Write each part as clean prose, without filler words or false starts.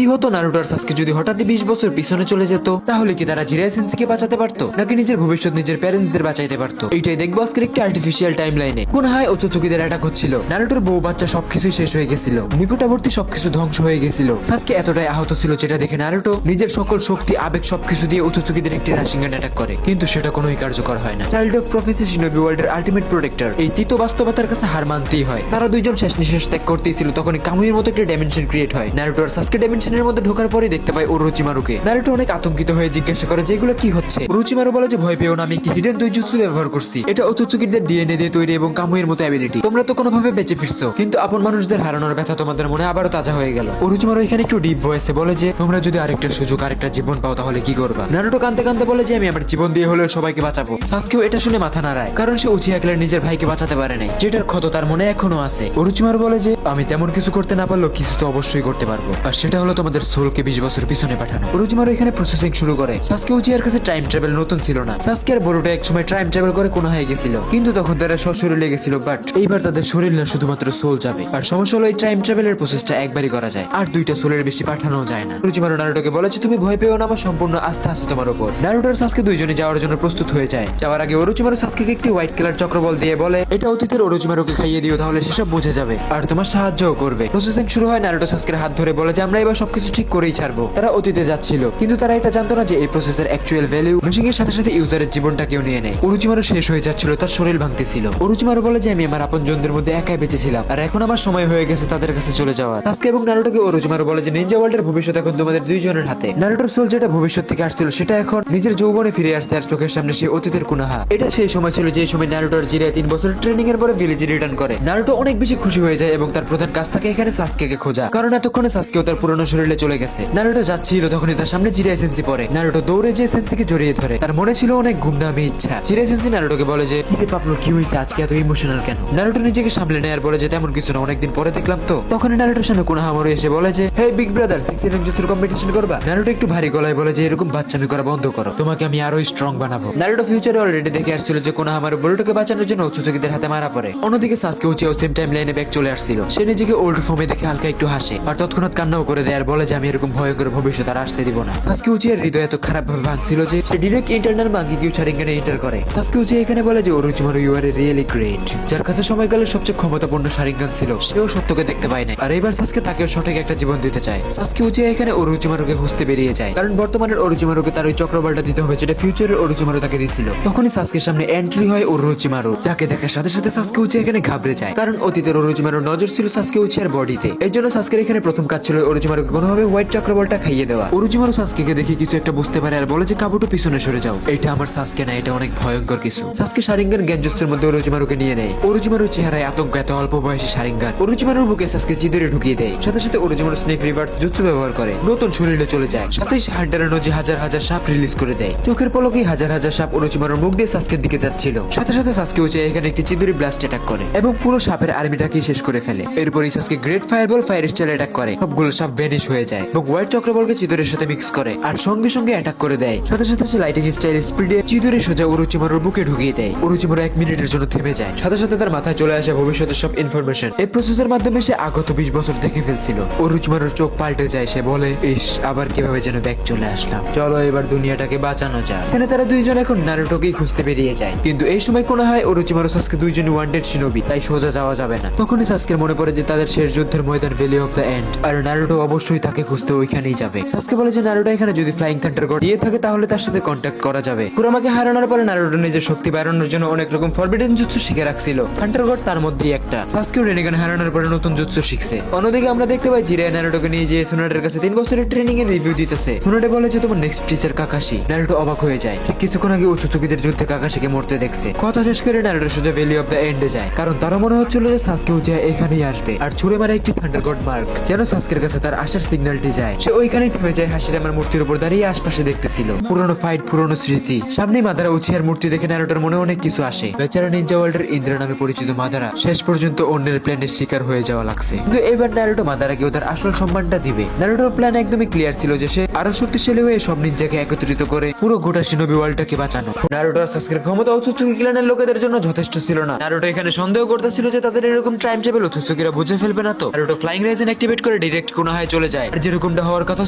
কি হতো নারুটো আর সাসকে যদি হঠাৎই 20 বছর পিছনে চলে যেত? তাহলে কি তারা জিরাই সেন্সেকে বাঁচাতে পারতো, নাকি নিজের ভবিষ্যৎ নিজের প্যারেন্টসদের বাঁচাইতে পারতো? এইটাই দেখবো আজকের একটি আর্টিফিশিয়াল টাইম লাইনে। কোনহায় ওচোচুকিদের অ্যাটাক হচ্ছিল, নারুটোর বউ বাচ্চা সবকিছুই শেষ হয়ে গেছিল, নিকটবর্তী সবকিছু ধ্বংস হয়ে গেছিল। সাসকে এতটাই আহত ছিল যেটা দেখে নারুটো নিজের সকল শক্তি আবেগ সবকিছু দিয়ে ওচোচুকিদের একটি রাশিঙ্গান অ্যাটাক করে, কিন্তু সেটা কোনোই কার্যকর হয় না। চাইল্ড অফ প্রফেসি শিনোবি ওয়ার্ল্ডের আল্টিমেট প্রোটেক্টর এই তিতো বাস্তবতার কাছে হার মানতেই হয়। তারা দুইজন শেষ নিঃশ্বাস ত্যাগ করতেই ছিল, তখনই কামুইয়ের মতো একটা ডাইমেনশন ক্রিয়েট হয়। নারুটো আর সাসকে ডাইমেনশনের মধ্যে ঢোকার পরে দেখতে পায় ওরোচিমারুকে। নারুটো অনেক আতঙ্কিত হয়ে জিজ্ঞাসা করে যে এগুলো কি হচ্ছে। ওরোচিমারু বলে যে ভয় পেও না, আমি একটি হিডেন দৈজুৎসু ব্যবহার করছি। এটা ওচোচুকিদের ডিএনএ দিয়ে তৈরি এবং কামুইয়ের মতো অ্যাবিলিটি। তোমরা তো কোনোভাবে বেঁচে ফিরছো, কিন্তু আপন মানুষদের হারানোর ব্যথা তোমাদের মনে আবারও তাজা হয়ে গেল। ওরোচিমারু এখানে একটু ডিপ ভয়েসে বলে যে তোমরা যদি আরেকটা সুযোগ আরেকটা জীবন পাও তাহলে কি করবা? নারুটো কাঁদতে কাঁদতে বলে যে আমি আমার জীবন দিয়ে হলেও সবাইকে বাঁচাবো। সাসকেও এটা শুনে মাথা নাড়ায়, কারণ সে উচিয়া ক্লার নিজের ভাইকে বাঁচাতে পারে নাই, যেটার ক্ষত তার মনে এখনো আছে। ওরোচিমারু বলে যে আমি তেমন কিছু করতে না পারলেও কিছু তো অবশ্যই করতে পারবো, আর সেটা হলো তোমাদের সোলকে 20 বছর পিছনে পাঠানো। ওরোচিমারু এখানে প্রসেসিং শুরু করে। সাসকে উচিয়ার কাছে টাইম ট্রাভেল নতুন ছিল না। সাসকে আর বড়টা একসময় টাইম ট্রাভেল করে কোনহায় গেছিল, কিন্তু তখন তারা সশরীরে গেছিল, বাট এইবার তাদের শরীর না শুধুমাত্র সোল যাবে। আর সমস্যা হলো এই টাইম ট্রাভেলের প্রসেসটা একবারই করা যায়, আর দুইটা সোলের বেশি পাঠানো যায় না। ওরোচিমারু নারুটোকে বলে যে তুমি ভয় পেও না, আমার সম্পূর্ণ আস্থা আছে তোমার উপর। নারুটো আর সাসকে দুইজনে যাওয়ার জন্য প্রস্তুত হয়ে যায়। যাওয়ার আগে ওরোচিমারু সাসকেকে একটি হোয়াইট কালার চক্রবল দিয়ে বলে এটা অতীতের ওরোচিমারুকে খাইয়ে দিও, তাহলে সেসব বুঝে যাবে আর তোমার সাহায্যও করবে। প্রসেসিং শুরু হয়। নারুটো সাসকের হাত ধরে বলে যে আমরা এবার সবকিছু ঠিক করেই ছাড়বো। তারা অতীতে যাচ্ছিল, কিন্তু তারা এটা জানতো না যে এই প্রসেসের অ্যাকচুয়াল ভ্যালু মেশিং এর সাথে সাথে ইউজারের জীবনটাকেও নিয়ে নেয়। ওরোচিমারু শেষ হয়ে যাচ্ছিল, তার শরীর ভাঙতেছিল। ওরোচিমারু বলে যে আমি আমার আপনজনদের মধ্যে একাই বেঁচেছিলাম, আর এখন আমার সময় হয়ে গেছে তাদের কাছে চলে যাওয়ার। সাসকে এবং নারুটোকে ওরোচিমারু বলে যে নিনজা ওয়ার্ল্ডের ভবিষ্যৎ এখন তোমাদের দুইজনের হাতে। নারুটোর সোল যেটা ভবিষ্যৎ থেকে আসছিল সেটা এখন নিজের যৌবনে ফিরে আসছে, আর চোখের সামনে সেই অতীতের কুনাহা। এটা সেই সময় ছিল যে সময় নারুটোর জিরায় 3 বছর ট্রেনিং এর পরে ভিলেজে রিটার্ন করে। নারুটো অনেক বেশি খুশি হয়ে যায় এবং তার প্রধান কাজ থাকে এখানে সাসকেকে খোঁজা, কারণ এতক্ষণে সাসকেও তার পুরনো শরীরে চলে গেছে। নারুটো যাচ্ছিল, তখনই তার সামনে জিরাই সেন্সি পড়ে। নারুটো দৌড়ে যে সেন্সিকে জড়িয়ে ধরে, তার মনে ছিল অনেক গুমনামি ইচ্ছা। জিরাই সেন্সি নারুটোকে বলে যে আরে পাপলো কি হয়েছে, আজকে এত ইমোশনাল কেন? নারুটো নিজেকে সামলে নেয় আর বলে যে তেমন কিছু না, অনেকদিন পরে দেখলাম তো। তখন নারুটোর সামনে কোনহা মরে এসে বলে যে হে বিগ ব্রাদার, সেক্সি রেঞ্জুৎসুর কম্পিটিশন করবা? নারুটো একটু ভারী গলায় বলে যে এরকম বাচ্চামি করা বন্ধ করো, তোমাকে আমি আরো স্ট্রং বানাবো। নারুটো ফিউচারে অলরেডি দেখে আসছিল যে কোনহা আমার বরুটোকে বাঁচানোর জন্য ওচোচুকিদের হাতে মারা পড়ে। অন্যদিকে সাসকে উচিয়াও সেম টাইম লাইনে ব্যাক চলে আসছিল। সে নিজেকে ওল্ড ফর্মে দেখে হালকা একটু হাসে, আর তৎক্ষণাৎ কান্নাও করে দেয় আর বলে যে আমি এরকম ভয়ঙ্কর ভবিষ্যৎ আর আসতে দিব না। সাসকে উচিয়ার হৃদয় এত খারাপ ভাবে ভাঙছিল যে সে ডিরেক্ট ইন্টারনাল মাঙ্গিকিউ শারিঙ্গানে এন্টার করে। সাসকে উচিয়া এখানে বলে যে ওরোচিমারু ইউ আর রিয়েলি গ্রেট, যার কাছে সময়কালের সবচেয়ে ক্ষমতাপূর্ণ শারিঙ্গান ছিল সেও সত্যকে দেখতে পায় না, আর এবার সাসকে তাকে সঠিক একটা জীবন দিতে চায়। সাসকে উচিয়া এখানে ওরোচিমারুকে খুঁজতে বেরিয়ে যায়, কারণ বর্তমানের ওরোচিমারুকে তার ওই চক্রবলটা দিতে হবে যেটা ফিউচারের ওরোচিমারু তাকে দিছিল। তখনই সাসকের সামনে এন্ট্রি হয় ওরোচিমারু, যাকে দেখার সাথে সাথে সাসকে উচিয়া এখানে ঘাবড়ে যায়, কারণ অতীতের ওরোচিমারুর নজর ছিল সাসকে উচিয়ার বডিতে। এর জন্য সাসকের এখানে প্রথম কাজ ছিল ওরোচিমারুকে কোনোভাবে হোয়াইট চক্রবলটা খাইয়ে দেওয়া। ওরোচিমারু সাসকেকে দেখে কিছু একটা বুঝতে পারে আর বলে যে কাবুটো পিছনে সরে যাও, এটা আমার সাসকে না, এটা অনেক ভয়ঙ্কর কিছু। সাসকে শারিঙ্গান গেনজুৎসুর মধ্যে ওরোচিমারুকে নিয়ে নেয়। ওরোচিমারুর চেহারায় আতঙ্ক, এত অল্প বয়সী শারিঙ্গান। ওরোচিমারুর বুকে সাসকে চিদরে ঢুকিয়ে দেয়, সাথে সাথে ওরোচিমারু স্নেক রিভার্স জুৎসু ব্যবহার করে নতুন শরীরে চলে যায়, সাথে সে হান্টারের নজি হাজার হাজার সাপ রিলিজ করে দেয়। চোখের পলকেই হাজার হাজার সাপ ওরোচিমারুর মুখ দিয়ে সাসকের দিকে যাচ্ছিল। সাথে সাথে সাসকে উচিয়া এখানে একটি চিদুরি ব্লাস্ট অ্যাটাক করে এবং পুরো সাপের আর্মিটাকে শেষ করে ফেলে। এরপরই Sasuke great fireball fire style attack করে, সবগুলো সাপ ভ্যানিশ হয়ে যায় এবং হোয়াইট চক্রবলকে চিদুরের সাথে মিক্স করে আর সঙ্গে সঙ্গে অ্যাটাক করে দেয়। সাথে সাথে সে লাইটিং স্টাইল স্পিডে চিদুরে সোজা ওরোচিমারুর বুকে ঢুকিয়ে দেয়। ওরোচিমারু 1 মিনিটের জন্য থেমে যায়, সাথে সাথে তার মাথায় চলে আসে ভবিষ্যতের সব ইনফরমেশন। এই প্রসেসের মাধ্যমে সে আগত 20 বছর দেখে ফেলছিল। ওরোচিমারুর চোখ পাল্টে যায়, সে বলে ইস, আবার কিভাবে যেন ব্যাক চলে আসলাম, চলো এবার দুনিয়াটাকে বাঁচানো যায়। এখানে তারা দুইজন এখন নারুটোকেই খুঁজতে বেরিয়ে যায়, কিন্তু এই সময় কোন হয় ওরোচিমারু সাসকে দুইজন ওয়ান্টেড শিনোবি, তাই সোজা যাওয়া যাবে না। তখনই সাসকের মনে পড়ে যে তাদের শেষ যুদ্ধের ময়দান ভ্যালি অফ দ্য এন্ড, আর নারুটো অবশ্যই তাকে খুঁজতে ওইখানেই যাবে। সাসকে বলে যে নারুটো এখানে যদি ফ্লাইং থান্ডার গড দিয়ে থাকে তাহলে তার সাথে কন্ট্যাক্ট করা যাবে। কুরামাকে হারানোর পরে নারুটো নিজের শক্তি বাড়ানোর জন্য অনেক রকম ফরবিডেন জুৎসু শিখে রাখছিল, থান্ডার গড তার মধ্যেই একটা। সাসকেও রেনিগান হারানোর পরে নতুন জুৎসু শিখছে। অন্যদিকে আমরা দেখতে পাই জিরায় নারুটোকে নিয়ে যে সুনাডের কাছে 3 বছরের ট্রেনিং এর রিভিউ দিতেছে। সুনাডে বলে যে তোমার নেক্সট টিচার কাকাশি। নারুটো অবাক হয়ে যায়, ঠিক কিছুক্ষণ আগে ওচোচুকিদের যুদ্ধে কাকাশিকে মরতে দেখছে। কথা শেষ করে নারুটো সোজা ভ্যালি অফ দ্য এন্ডে যায়, কারণ তারও মনে হচ্ছিল যে সাসকে উচিয়া এখানেই আসবে আর ছুড়ে মারে একটি থান্ডার গড মার্ক, যেন সাসকের কাছে তার আসার সিগন্যালটি যায়। সে ওইখানেই থেমে যায়, হাসিরামার মূর্তির উপর দাঁড়িয়ে আশপাশে দেখতেছিল। পুরনো ফাইট, পুরনো স্মৃতি। সামনেই মাদারা উচিয়ার মূর্তি দেখে নারুটোর মনে অনেক কিছু আসে। বেচারা নিনজা ওয়ার্ল্ডের ইন্দ্রা নামে পরিচিত মাদারা শেষ পর্যন্ত অন্যের প্ল্যানের শিকার হয়ে যাওয়া লাগছে, কিন্তু এবার নারুটো মাদারাকেও তার আসল সম্মানটা দিবে। নারুটোর প্ল্যান একদমই ক্লিয়ার ছিল যে সে আরো শক্তিশালী হয়ে সব নিনজাকে একত্রিত করে পুরো গোটা শিনোবি ওয়ার্ল্ডটাকে বাঁচানো। নারুটো আর সাসকের ক্ষমতা ওচোচুকি ক্ল্যানের লোকেদের জন্য যথেষ্ট ছিল না। নারুটো এখানে সন্দেহ করতেছিল যে তাদের এরকম টাইম ট্রাভেল ওচোচুকিরা বুঝে ফেলবে না তো। নারুটো ফ্লাইং রাইজেন অ্যাক্টিভেট করে ডাইরেক্ট কোনহায় চলে যায়। আর যেরকমটা হওয়ার কথা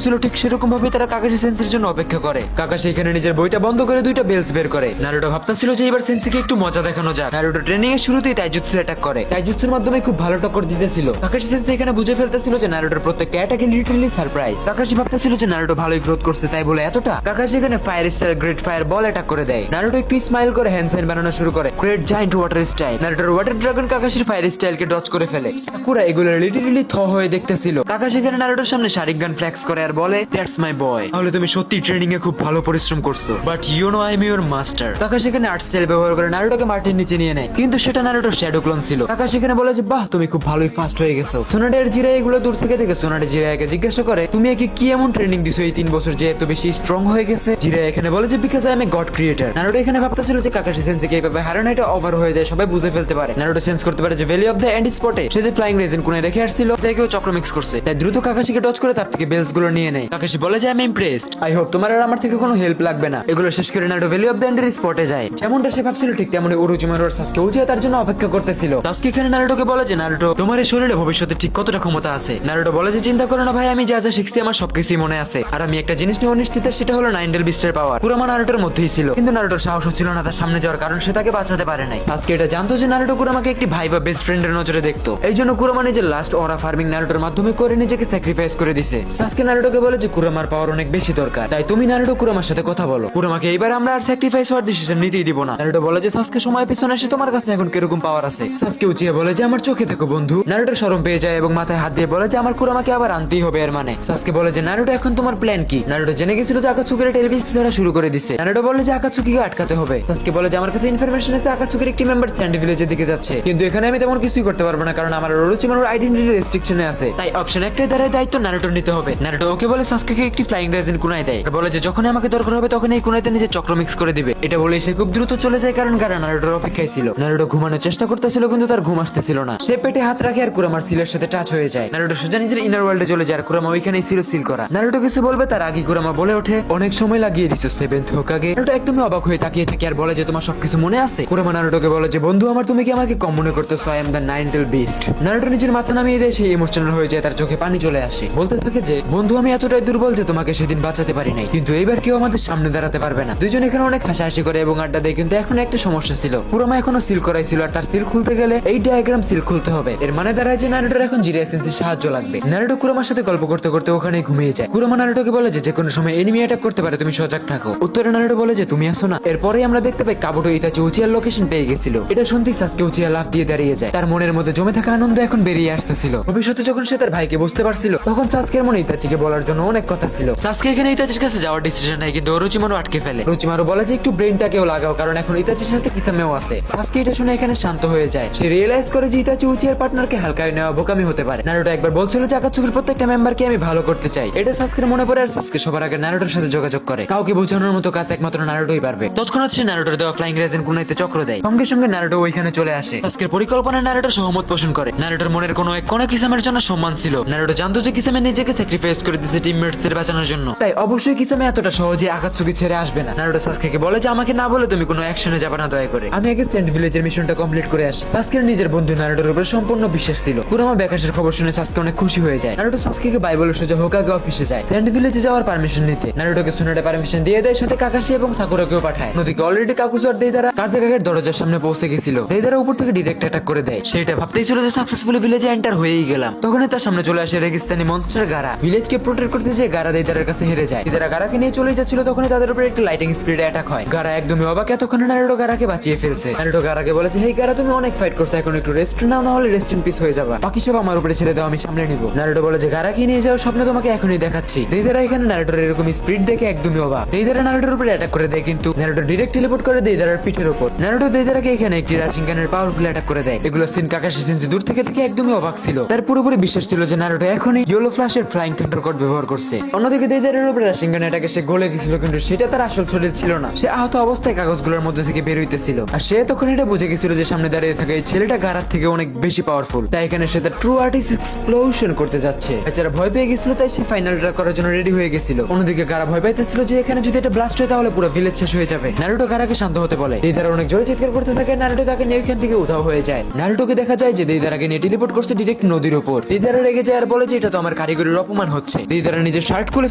ছিল ঠিক সেরকম ভাবে তারা কাকাশি সেন্সের জন্য অপেক্ষা করে। কাকাশি এখানে নিজের বইটা বন্ধ করে দুইটা বেলস বের করে। নারুটো ভাবতেছিল যে এবার সেন্সিকে একটু মজা দেখানো যাক। নারুটো ট্রেনিং এর শুরুতেই তাইজুৎসু অ্যাটাক করে। তাইজুৎসুর মাধ্যমে খুব ভালো টক্কর দিতেছিল। কাকাশি সেন্সি এখানে বুঝে ফেলতেছিল যে নারুটোর প্রত্যেকটা অ্যাটাকে লিটারালি সারপ্রাইজ। কাকাশি ভাবতেছিল যে নারুটো ভালোই গ্রোথ করছে তাই বলে এতটা। কাকাশি এখানে ফায়ার স্টাইল গ্রেট ফায়ার বল অ্যাটাক করে দেয়। নারুটো একটু স্মাইল করে হ্যান্ড সাইন বানানো শুরু করে। Great giant water style. নারুটোর ওয়াটার ড্রাগন কাকাশির ফায়ার স্টাইলকে ডজ করে ফেলে। সাকুরা এগুলো লিটারালি থ হয়ে দেখতেছিল। কাকাশি এখানে নারুটোর সামনে শারিকগান ফ্লেক্স করে আর বলে দ্যাটস মাই বয়। তাহলে তুমি সত্যি ট্রেনিং এ খুব ভালো পরিশ্রম করছো, but you know I am your master. Kakashi এখানে আর্ট স্টাইল ব্যবহার করে নারুটোকে মাটির নিচে নিয়ে নেয়, কিন্তু সেটা নারুটোর শ্যাডো ক্লোন ছিল। কাকাশি এখানে বলে যে বাহ তুমি খুব ভালোই ফাস্ট হয়ে গেছো। সোনাডের জিরা এগুলো দূর থেকে দেখে সোনাডে জিরায়াকে জিজ্ঞাসা করে তুমি একে কি এমন ট্রেনিং দিছো এই 3 বছর যে এত বেশি স্ট্রং হয়ে গেছে। জিরায়া এখানে বলে যে because I M A god creator. Naruto এখানে ভাবতেছিল যে কাকাশি সেন্সিকে এইভাবে হারানো এটা ওভার হয়ে যায়, সবাই বুঝে ফেলতে পারে। নারুটো সেন্স করতে পারে যে ভ্যালি অফ দ্য এন্ড স্পটে সে যে ফ্লাইং রেজিন কোণে রেখে আসছিল তাকেও চক্র মিক্স করছে। তাই দ্রুত কাকাশিকে টচ করে তার থেকে বেলস গুলো নিয়ে নেয়। কাকাশি বলে যে I am impressed, I hope তোমার আর আমার থেকে কোনো হেল্প লাগবে না। এগুলো শেষ করে Naruto valley of the and এর স্পটে যায়। যেমনটা সে ভাবছিল ঠিক তেমনি ওরোচিমারু আর সাসকে উচিয়া তার জন্য অপেক্ষা করতেছিল। সাসকে এখানে নারুটোকে বলে যে নারুটো তোমার এই শরীরে ভবিষ্যতে ঠিক কতটা ক্ষমতা আছে। নারুটো বলে যে চিন্তা করো না ভাই, আমি যা যা শিখছি আমার সবকিছুই মনে আছে। আর আমি একটা জিনিস নিয়ে অনিশ্চিত, সেটা হলো নাইনডেল বিস্টের পাওয়ার। কুরামা নারুটোর মধ্যেই ছিল, কিন্তু নারুটোর সাহস ছিল না তার সামনে যাওয়ার, কারণ সে তাকে বাঁচাতে পারে নাই। সাসকে এটা জানতো যে নারুটো কুরামাকে একটি ভাই বা বেস্ট ফ্রেন্ডের নজরে দেখতো। এই জন্য কুরামা নিজের লাস্ট অরা ফার্মিং নারুটোর মাধ্যমে করে নিজেকে স্যাক্রিফাইস করে দিছে। সাসকে নারুটোকে বলে যে কুরামার পাওয়ার অনেক বেশি দরকার, তাই তুমি নারুটো কুরামার সাথে কথা বলো। কুরামাকে এইবার আমরা আর স্যাক্রিফাইস হওয়ার ডিসিশন নিতেই দিব না। নারুটো বলে যে সাসকে সময় পিছনে এসে তোমার কাছে এখন কিরকম পাওয়ার আছে। সাসকে উচিয়ে বলে যে আমার চোখে দেখো বন্ধু। নারুটো শরম পেয়ে যায় এবং মাথায় হাত দিয়ে বলে যে আমার কুরামাকে আবার আনতেই হবে। এর মানে সাসকে বলে যে নারুটো এখন তোমার প্ল্যান কি। নারুটো জেনে গেছিল যে আকাতসুকির টেলিভিশন ধরা শুরু করে দিছে। নারুটো বলে যে আকাতসুকিকে আটকাতে হবে। সাসকে বলে যে আমার কাছে ইনফরমেশন আছে আকাতসুকির একটি মেম্বার স্যান্ড ভিলেজের দিকে যাচ্ছে, কিন্তু এখানে আমি তেমন কিছুই করতে পারবো না কারণ আমার ওরোচিমারুর আইডেন্টিটি রেস্ট্রিকশনে আছে। তাই অপশন একটাই দ্বারা দায়িত্ব নারুটোর নিতে হবে। নারুটো ওকে বলে সাসকেকে একটি ফ্লাইং রেজিন কুনায় দেয়। বলে যে যখন আমাকে দরকার হবে তখন এই কুনাইতে নিজে চক্র মিক্স করে দিবে। এটা বলে সে খুব দ্রুত চলে যায় কারণ গারা নারুটোর অপেক্ষায় ছিল। নারুটো ঘুমানোর চেষ্টা করতেছিল কিন্তু তার ঘুম আসতেছিল না। সে পেটে হাত রাখে আর কুরামার সিলের সাথে টাচ হয়ে যায়। নারুটো সোজা নিজের ইনার ওয়ার্ল্ডে চলে যায় আর কুরামা ওইখানেই ছিল সিল করা। নারুটো কিছু বলবে তার আগে কুরামা বলে ওঠে অনেক সময় লাগিয়ে দিছো সেভেন্থ হোকাগে। নারুটো একদমই অবাক হয়ে তাকিয়ে থাকে আর বলে যে তোমার সবকিছু মনে আছে। কুরামা নারুটোকে বলে যে বন্ধু আমার তুমি কি আমাকে কম মনে করতেছো, I am the nine tail beast. Naruto নিজের মাথা নামিয়ে দেয়, সে ইমোশনাল হয়ে যায়, তার চোখে পানি চলে আসে। বলতে থাকে যে বন্ধু আমি এতটাই দুর্বল যে তোমাকে সেদিন বাঁচাতে পারি নাই, কিন্তু এইবার কেউ আমাদের সামনে দাঁড়াতে পারবে না। দুইজন এখানে অনেক হাসাহাসি করে এবং আড্ডা দেয়, কিন্তু এখন একটা সমস্যা ছিল। কুরামা এখনো সিল করাই ছিল আর তার সিল খুলতে গেলে এই ডায়াগ্রাম সিল খুলতে হবে। এর মানে দাঁড়ায় যে নারুটোর এখন জিরিয়া সেন্সির সাহায্য লাগবে। নারুটো কুরামার সাথে গল্প করতে করতে ওখানেই ঘুমিয়ে যায়। কুরামা নারুটোকে বলে যে কোনো সময় এনিমি অ্যাটাক করতে পারে, তুমি সজাগ থাকো। উত্তরে নারুটো বলে যে তুমি আসো না। এরপরেই আমরা দেখতে পাই কাবুটো ইতাচি উচিয়ার লোকেশন পেয়ে গেছিল। এটা শুনতেই সাসকে উচিয়া লাফ দিয়ে দাঁড়িয়ে যায়। তার মনের মধ্যে জমে থাকা আনন্দ এখন বেরিয়ে আসতেছিল। ভবিষ্যতে যখন সে তার ভাইকে বুঝতে পারছিল তখন সাসকের মনে ইতাচিকে বলার জন্য অনেক কথা ছিল। সাসকে এখানে ইতাচির কাছে যাওয়ার ডিসিশন নেয়, কিন্তু ওরোচিমারু আটকে ফেলে। ওরোচিমারু বলে যে একটু ব্রেনটাকেও লাগাও কারণ এখন ইতাচির সাথে কিসামেও আছে। সাসকে এটা শুনে এখানে শান্ত হয়ে যায়। সে রিয়েলাইজ করে যে ইতাচি উচিয়ার পার্টনারকে হালকায় নেওয়া বোকামি হতে পারে। নারুটো একবার বলছিল যে আকাতসুকির প্রত্যেকটা মেম্বারকে আমি ভালো করতে চাই। এটা সাসকের মনে পড়ে আর সাসকে সবার আগে নারুটোর সাথে যোগাযোগ করে। কাউকে বোঝানোর মতো কাজ একমাত্র নারুটোই পারবে। তৎক্ষণাৎ সে নারুটোর দেওয়া ফ্লাইং রেজিন কুনাইতে চক্র দেয়। সঙ্গে সঙ্গে নারুটো ওইখানে চলে আসে। সাসকের পরিকল্পনায় নারুটো সহমত পোষণ করে। নারুটোর মনের কোনো এক কোণে কিসামের জন্য সম্মান ছিল। নারুটো জানতো যে কিসামে নিজেকে স্যাক্রিফাইস করে দিয়েছে টিমমেটসদের বাঁচানোর জন্য, তাই অবশ্যই কিসামে এতটা সহজে আকাতসুকি ছেড়ে আসবে না। নারুটো সাসকেকে বলে যে আমাকে না বলে তুমি কোনো অ্যাকশনে যাবে না দয়া করে, আমি আগে সেন্ট ভিলেজের মিশনটা কমপ্লিট করে আসি। সাসকের নিজের বন্ধু নারুটোর উপর সম্পূর্ণ বিশ্বাস ছিল। কুরামা ব্যাকাশের খবর শুনে সাসকে অনেক খুশি হয়ে যায়। নারুটো সাসকেকে বাই বলে সোজা হোকাগে অফিসে যায় সেন্ট ভিলেজে যাওয়ার পারমিশন নিতে। নারুটোকে সুনাডে পারমিশন দিয়ে দেয়, সাথে কাকাশি এবং সাকুরাকেও পাঠায়। নদীকে অলরেডি কাকুসু আর দেইদারা কাজেকাগের দরজার সামনে পৌঁছে গেছিল। দেইদারা উপর থেকে ডিরেক্ট অ্যাটাক করে দেয়। সেটা ভাবতেই ছিল যে সাকসেসফুলি ভিলেজে এন্টার হয়েই গেলাম। তখনই তার সামনে চলে আসে রেগিস্তানি মনস্টার গারা। ভিলেজকে প্রোটেক্ট করতে যে গারা দেইদারের কাছে হেরে যায়। দেইদারা গারাকে নিয়ে চলে যাচ্ছিল, তখনই তাদের উপর একটা লাইটিং স্পিডে অ্যাটাক হয়। গারা একদমই অবাক, এতক্ষণে নারুটো গারাকে বাঁচিয়ে ফেলছে। নারুটো গারাকে বলে যে হেই গারা তুমি অনেক ফাইট করছো, এখন একটু রেস্ট নাও, না হলে রেস্ট ইন পিস হয়ে যাবা। বাকি সব আমার উপরে ছেড়ে দাও, আমি সামলে নিব। নারুটো বলে যে গারাকে নিয়ে যাও, স্বপ্ন তোমাকে এখনই দেখাচ্ছি। দেইদারা এখানে নারুটোর এরকম স্পিড দেখে একদমই অবাক। দেইদারা নারুটোর উপরে অ্যাটাক করে দেয়, কিন্তু নারুটো ডিরেক্ট টেলিপোর্ট করে দেইদারার পিঠের উপর। নারুটো দেইদারাকে এখানে একটি রাশিঙ্গানের পাওয়ারফুল অ্যাটাক করে দেয়। এগুলো সিন কাকাশি সেন্সি দূর থেকে দেখে একদমই অবাক ছিল। তার পুরোপুরি বিশ্বাস ছিল যে নারুটো এখনই ইয়েলো ফ্ল্যাশের ফ্লাইং থান্ডার কর্ড ব্যবহার করছে। অন্যদিকে দেইদারের উপরে রাশিঙ্গান অ্যাটাকে সে গলে গেছিল, কিন্তু সেটা তার আসল শরীর ছিল না। সে আহত অবস্থায় কাগজগুলোর মধ্যে থেকে বের হইতেছিল। আর সে তখন এটা বুঝে গেছিল যে সামনে দাঁড়িয়ে থাকা এই ছেলেটা গারার থেকে অনেক বেশি পাওয়ারফুল। তাই এখানে সে তার ট্রু আর্টিস্ট এক্সপ্লোশন করতে যাচ্ছে। বেচারা ভয় পেয়ে গেছিল, তাই সে ফাইনালটা করার জন্য রেডি হয়ে গেছিল। অন্যদিকে গারা ভয় পাইতেছিল যে এখানে যদি এটা ব্লাস্ট হয় তাহলে পুরো ভিলেজ শেষ হয়ে যাবে। নারুটো গারাকে শান্ত হতে বলে। দেইদারা অনেক জোরে চিৎকার করতে থাকে। নারুটো তাকে নিয়ে এখান থেকে উধাও হয়ে যায়। নারুটোকে দেখা যায় যে দেইদারাকে নিয়ে টেলিপোর্ট করছে ডিরেক্ট নদীর উপর। দেইদারা রেগে যায় আর বলে যে এটা তো আমার কারিগরির অপমান হচ্ছে। দেইদারা নিজের শার্ট খুলে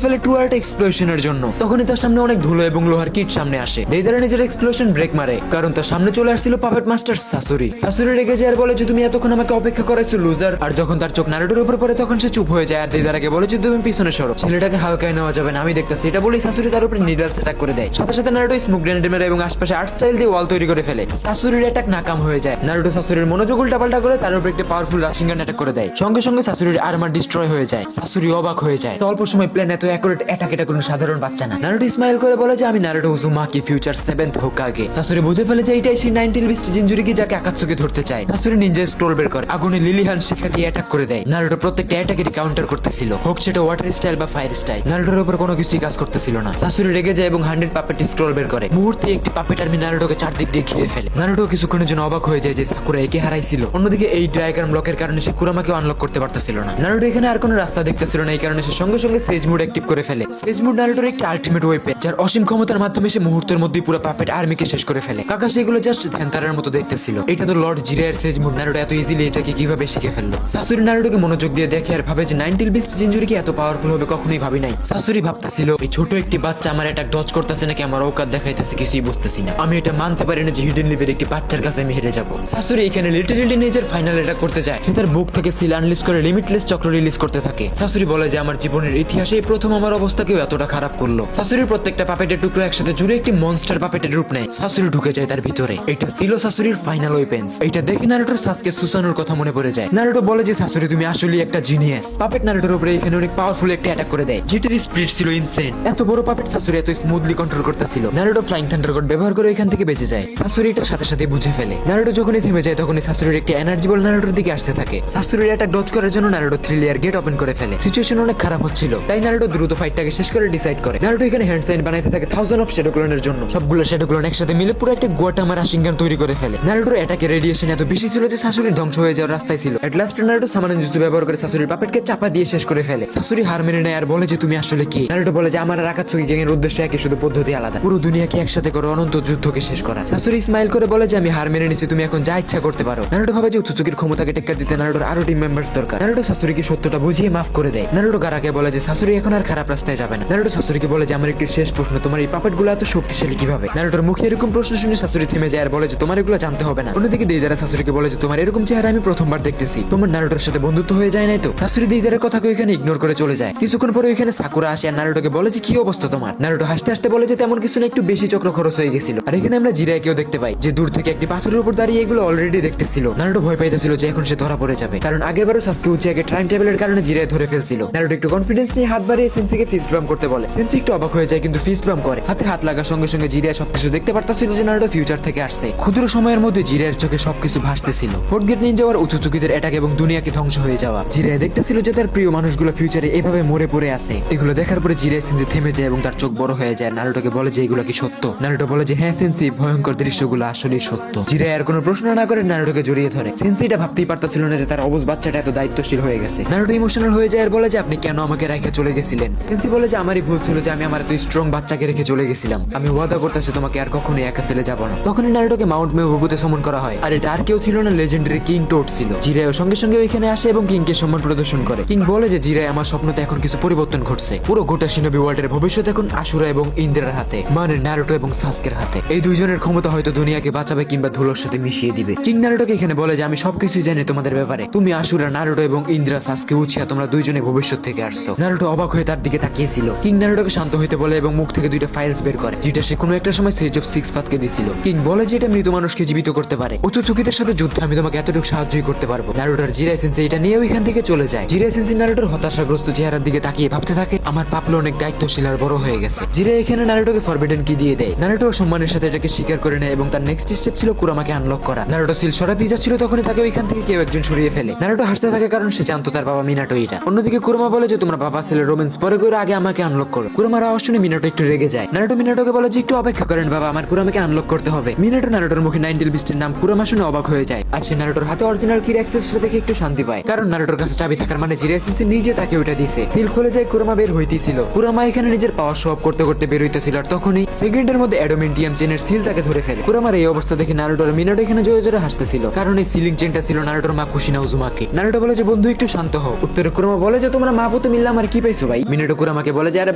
ফেলে ট্রু আর্ট এক্সপ্লোশনের জন্য। তখনই তার সামনে অনেক ধুলো এবং লোহার কিট সামনে আসে। দেইদারা নিজের এক্সপ্লোশন ব্রেক মারে, কারণ তার সামনে চলে আসছিল পাপেট মাস্টার সাসুরি। সাসুরি রেগে যায় আর বলে যে তুমি এতক্ষণ আমাকে অপেক্ষা করাইছো লুজার। আর যখন তার চোখ নারুটোর উপর পড়ে তখন সে চুপ হয়ে যায় আর দেইদারাকে বলে যে তুমি পিছনে সরো, ছেলেটাকে হালকায় নেওয়া যাবে না, আমি দেখতেছি। এটা বলেই সাসুরি তার উপরে নিডলস অ্যাটাক করে দেয়। সাথে সাথে নারুটো স্মোক গ্রেনেড মেরে এবং আশপাশে আর্ট স্টাইল দিয়ে ওয়াল তৈরি করে ফেলে। সাসুরির অ্যাটাক নাকাম হয়ে যায়। নারুটো সাসুরির মনোযোগ উল্টাপাল্টা করে তার উপর একটা পাওয়ারফুল রাশিং গান অ্যাটাক করে দেয়। সঙ্গে সঙ্গে সাসুরির আর্মার ডিস্ট্রয় হয়ে যায়। সাসুরি অবাক হয়ে যায়, অল্প সময় প্ল্যান এত অ্যাকুরেট অ্যাটাক এটা কোনো সাধারণ বাচ্চা না। নারুটো স্মাইল করে বলে যে আমি নারুটো উজুমাকি, ফিউচার 7th হোকাগে। সাসুরি বুঝে ফেলে যে এটাই সেই 19 বিস্ট জিনজুরিকি যাকে আকাতসুকি ধরতে চায়। সাসুরি নিনজা স্ক্রোল বের করে আগুনে লিলিহান শিখা দিয়ে অ্যাটাক করে দেয়। নারুটো প্রত্যেকটা অ্যাটাকেরই কাউন্টার করতেছিল, হোক সেটা ওয়াটার স্টাইল বা ফায়ার স্টাইল। নারুটোর উপর কোনো কিছুই কাজ করতেছিল না। সাসুরি রেগে যায় এবং 100 পাপেট স্ক্রোল বের করে। মুহূর্তে একটি পাপেট আর্মি নারুটোকে চারদিক দিয়ে ঘিরে ফেলে। নারুটো কিছুক্ষণের জন্য অবাক হয়ে যায় যে সাকুরা একে হারাইছিল। অন্যদিকে এই ড্রাইগার ব্লকের কারণে সে কুরামাকে আনলক করতে পারতেছিল না। নারুটো এখানে আর কোনো রাস্তা দেখতেছিল না, এই কারণে সে সঙ্গে সঙ্গে সেজ মুড অ্যাক্টিভ করে ফেলে। সেজ মুড নারুটোর একটি আল্টিমেট ওয়েপেন, যার অসীম ক্ষমতার মাধ্যমে সে মুহূর্তের মধ্যেই পুরো পাপেট আর্মিকে শেষ করে ফেলে। কাকা সেগুলো জাস্ট ধ্যানতারার মতো দেখতেছিল। এটা তো লর্ড জিরায়ের সেজ মুড। নারুটো এত ইজিলি এটাকে কিভাবে শিখে ফেললো? সাসুরি নারুটোকে মনোযোগ দিয়ে দেখে আর ভাবে যে 19 বিস্ট জিনজুরিকি এত পাওয়ারফুল হবে কখনোই ভাবি নাই। সাসুরি ভাবতেছিল এই ছোট একটি বাচ্চা আমার অ্যাটাক ডজ করতেছে নাকি আমার ঔকাত দেখাইতেছে, কিছুই বুঝতেছি না। আমি এটা মানতে পারি না যে হিডেন লিভের একটি বাচ্চার কাছে আমি হেরে যাব। সাসুরি এখানে লিটারেলি নিজের ফাইনাল অ্যাটাক করতে যায়। সে তার বুক থেকে সিল আনলিজ করে লিমিটলেস চক্র রিলিজ করতে থাকে। সাসুরি বলে যে আমার জীবনের ইতিহাসে এই প্রথম আমার অবস্থা কেউ এতটা খারাপ করলো। সাসুরির প্রত্যেকটা পাপেটের টুকরো একসাথে জুড়ে একটি মনস্টার পাপেটের রূপ নেয়। সাসুরি ঢুকে যায় তার ভিতরে। এটা ছিল সাসুরির ফাইনাল ওয়েপেন্স। এটা দেখে নারুটোর সাসকে সুসানোর কথা মনে পড়ে যায়। নারুটো বলে যে সাসুরি তুমি আসলেই একটা জিনিয়াস। পাপেট নারুটোর উপরে এখানে অনেক পাওয়ারফুল একটা অ্যাটাক করে দেয়, যেটার স্পিড ছিল ইনসেন। এত বড় পাপেট সাসুরি এত স্মুথলি কন্ট্রোল করতেছিল। নারুটো ফ্লাইং থান্ডারগড ব্যবহার করে এখান থেকে বেঁচে যায়। সাসুরি এটা সাথে সাথে বুঝে ফেলে। নারুটো যখনই থেমে যায় তখনই সাসুরির একটি এনার্জি বল নারুটোর দিকে আসতে থাকে। সাসুরির অ্যাটাক ডজ করার জন্য নারুটো 3 লেয়ার গেট ওপেন করে ফেলে। সিচুয়েশন অনেক খারাপ হচ্ছিল, তাই নারুটো দ্রুত ফাইটটাকে শেষ করে ডিসাইড করে। নারুটো এখানে হ্যান্ড সাইন বানাইতে থাকে 1000 অফ শ্যাডো ক্লোনের জন্য। সবগুলো শ্যাডো ক্লোন একসাথে মিলে পুরো একটা গোয়াটামা রাশিং গান তৈরি করে ফেলে। নারুটোর অ্যাটাকে রেডিয়েশন এত বেশি ছিল যে সাসুরির ধ্বংস হয়ে যাওয়ার রাস্তায় ছিল। এট লাস্ট নারুটো সামানজুজু ব্যবহার করে সাসুরির পাপেটকে চাপা দিয়ে শেষ করে ফেলে। সাসুরি হার মেনে নেয় আর বলে যে তুমি আসলে কি? নারুটো বলে যে আমার আর আকাতসুকি গ্যাংয়ের উদ্দেশ্য একই, শুধু পদ্ধতি আলাদা। পুরো দুনিয়াকে একসাথে করে অনন্ত যুদ্ধকে শেষ করা। সাসুরি স্মাইল করে বলে যে আমি হার মেনে নিছি, তুমি এখন যা ইচ্ছা করতে পারো। নারুটো ভাবে যে উৎসুকির ক্ষমতাকে টেক্কার দিতে নারুটোর আরো টিম মেম্বার্স দরকার। নারুটো সাসুরিকে সত্যটা বুঝিয়ে মাফ করে দেয়। নারুটো গারাকে বলে যে সাসুরি এখন আর খারাপ রাস্তায় যাবে না। নারুটো সাসুরিকে বলে যে আমার একটি শেষ প্রশ্ন, তোমার এই পাপেটগুলো এত শক্তিশালী কিভাবে? নারুটোর মুখে এরকম প্রশ্ন শুনে সাসুরি থেমে যায় আর বলে যে তোমার এগুলো জানতে হবে না। অন্যদিকে দেইদারা সাসুরিকে বলে যে তোমার এরকম চেহারা আমি প্রথমবার দেখতেছি, তোমার নারুটোর সাথে বন্ধুত্ব হয়ে যায় নাই তো? সাসুরি দেইদারের কথাকে ওইখানে ইগনোর করে চলে যায়। কিছুক্ষণ পরে ওইখানে সাকুরা আসে আর নারুটোকে বলে যে কি অবস্থা তোমার? নারুটো হাসতে হাসতে বলে যে তেমন কিছু না, একটু বেশি চক্র খরচ হয়ে গেছিল। আর এখানে আমরা জিরাইকেও দেখতে পাই যে দূর থেকে একটি পাথরের উপর দাঁড়িয়ে এগুলো অলরেডি দেখতেছিল। নারুটো ভয় পাইতেছিল যে এখন সে ধরা পড়ে যাবে, কারণ আগেরবারও সাসকে উচিয়াকে টাইম টেবিলের কারণে জিরাই ধরে ফেলছিল। নারুটো একটু কনফিডেন্স নিয়ে হাত বাড়িয়ে সেন্সিকে ফিস্ট বাম করতে বলে। সেন্সি একটু অবাক হয়ে যায় কিন্তু ফিস্ট বাম করে। হাতে হাত লাগার সঙ্গে সঙ্গে জিরাই সবকিছু দেখতে পারতেছিল যে নারুটো ফিউচার থেকে আসছে। ক্ষুদ্র সময়ের মধ্যে জিরাইয়ের চোখে সবকিছু ভাসতেছিল। ফোর্থ গেট নিয়ে যাওয়ার উঁচুচুকিদের অ্যাটাক এবং দুনিয়াকে ধ্বংস হয়ে যাওয়া। জিরাই দেখতেছিল যে তার প্রিয় মানুষগুলো ফিউচারে এভাবে মরে পড়ে আছে। এগুলো দেখার পরে জিরাই সেন্সি থেমে যায় এবং তার চোখ বড় হয়ে যায়। নারুটোকে বলে যে এগুলো কি সত্য? নারুটো বলে যে হ্যাঁ সেন্সি, ভয়ঙ্কর দৃশ্যগুলো আসলেই সত্য। জিরাই আর কোনো প্রশ্ন না করে নারুটোকে জড়িয়ে ধরে। সেন্সি এটা ভাবতেই পারতেছিল না যে তার অবুঝ বাচ্চাটা এত দায়িত্বশীল হয়ে গেছে। নারুটো ইমোশনাল হয়ে যায় আর বলে যে আপনি কেন আমাকে রেখে চলে গেছিলেন? সেন্সি বলে যে আমারই ভুল ছিল যে আমি আমার এত স্ট্রং বাচ্চাকে রেখে চলে গেছিলাম। আমি ওয়াদা করতেছি তোমাকে আর কখনোই একা ফেলে যাব না। তখনই নারুটোকে মাউন্ট মেগুকুতে সমন করা হয়। আর এটা আর কেউ ছিল না, লেজেন্ডারি কিং টোড ছিল। জিরাইও সঙ্গে সঙ্গে ওইখানে আসে এবং কিংকে সম্মান প্রদর্শন করে। কিং বলে যে জিরাই আমার স্বপ্নতে এখন কিছু পরিবর্তন ঘটছে। পুরো গোটা শিনোবি ওয়ার্ল্ডের ভবিষ্যৎ এখন আশুরা এবং ইন্দ্রার হাতে, মানে নারুটো এবং সাসকের হাতে। এই দুইজনের ক্ষমতা হয়তো দুনিয়াকে বাঁচাবে কিংবা ধুলোর সাথে মিশিয়ে দিবে। কিং নারুটোকে এখানে বলে যে আমি সবকিছুই জানি তোমাদের ব্যাপারে। তুমি আশুরা, নারুটো এবং ইন্দ্রা, সাসকে, উচিয়া তোমরা দুইজনে ভবিষ্যৎ থেকে আসছো। নারুটো অবাক হয়ে তার দিকে তাকিয়েছিল। কিং নারুটোকে শান্ত হইতে বলে এবং মুখ থেকে দুইটা ফাইলস বের করে, যেটা সে কোনো একটা সময় সেজ অফ সিক্স পাথকে দিছিল। কিং বলে যে এটা মৃত মানুষকে জীবিত করতে পারে। উচ্চচুকিদের সাথে যুদ্ধে আমি তোমাকে এতটুকু সাহায্যই করতে পারবো। নারুটোর জিরাই সেন্সি এটা নিয়ে ওইখান থেকে চলে যায়। জিরাই সেন্সি নারুটোর হতাশাগ্রস্ত চেহারার দিকে তাকিয়ে ভাবতে থাকে আমার পাপলো অনেক দায়িত্বশীল আর বড় হয়ে গেছে। জিরাই এখানে নারুটোকে ফরবিডেন কি দিয়ে দেয়। নারুটো সম্মানের সাথে এটাকে স্বীকার করে নেয় এবং তার নেক্সট স্টেপ ছিল কুরামাকে আনলক করা। নারুটো সিল সরাতে যাচ্ছিল তখনই তাকে ওইখান থেকে কেউ একজন সরিয়ে ফেলে। নারুটো হাসতে থাকে কারণ সে জানতো তার বাবা মিনাটো এটা। অন্যদিকে কুরামা বলে যে তোমরা বাবা ছেলে রোম্যান্স পরে করে আগে আমাকে আনলক করো। কুরামার আওয়াজ শুনে মিনাটো একটু রেগে যায়। নারুটো মিনাটোকে বলে যে একটু অপেক্ষা করেন বাবা, আমার কুরামাকে আনলক করতে হবে। মিনাটো নারুটোর মুখে 19 বিস্টের নাম কুরামা শুনে অবাক হয়ে যায়। আর সে নারুটোর হাতে অরিজিনাল কির অ্যাক্সেসটা দেখে একটু শান্তি পায়, কারণ নারুটোর কাছে চাবি থাকার মানে জিরাই সেন্সি নিজে তাকে ওটা দিছে। সিল খুলে যায়, কুরামা বের হইতেছিল। কুরামা এখানে নিজের পাওয়ার শো অফ করতে করতে বের হইতেছিল আর তখনই সেকেন্ডের মধ্যে অ্যাডামেন্টিয়াম চেনের সিল তাকে ধরে ফেলে। কুরামার এই অবস্থা দেখে নারুটো আর মিনাটো এখানে জোরে জোরে হাসতেছিল, কারণ এই সিলিং চেনটা ছিল নারুটোর মা কুশিনা উজুমাকি। নারুটো বলে যে বন্ধু একটু শান্ত হও, উত্তরে ভিতরে কুরামা বলে যে তোমরা মা পুতে মিললাম আর কি পাইছো ভাই। মিনাটো কুরামাকে বলে যে আরে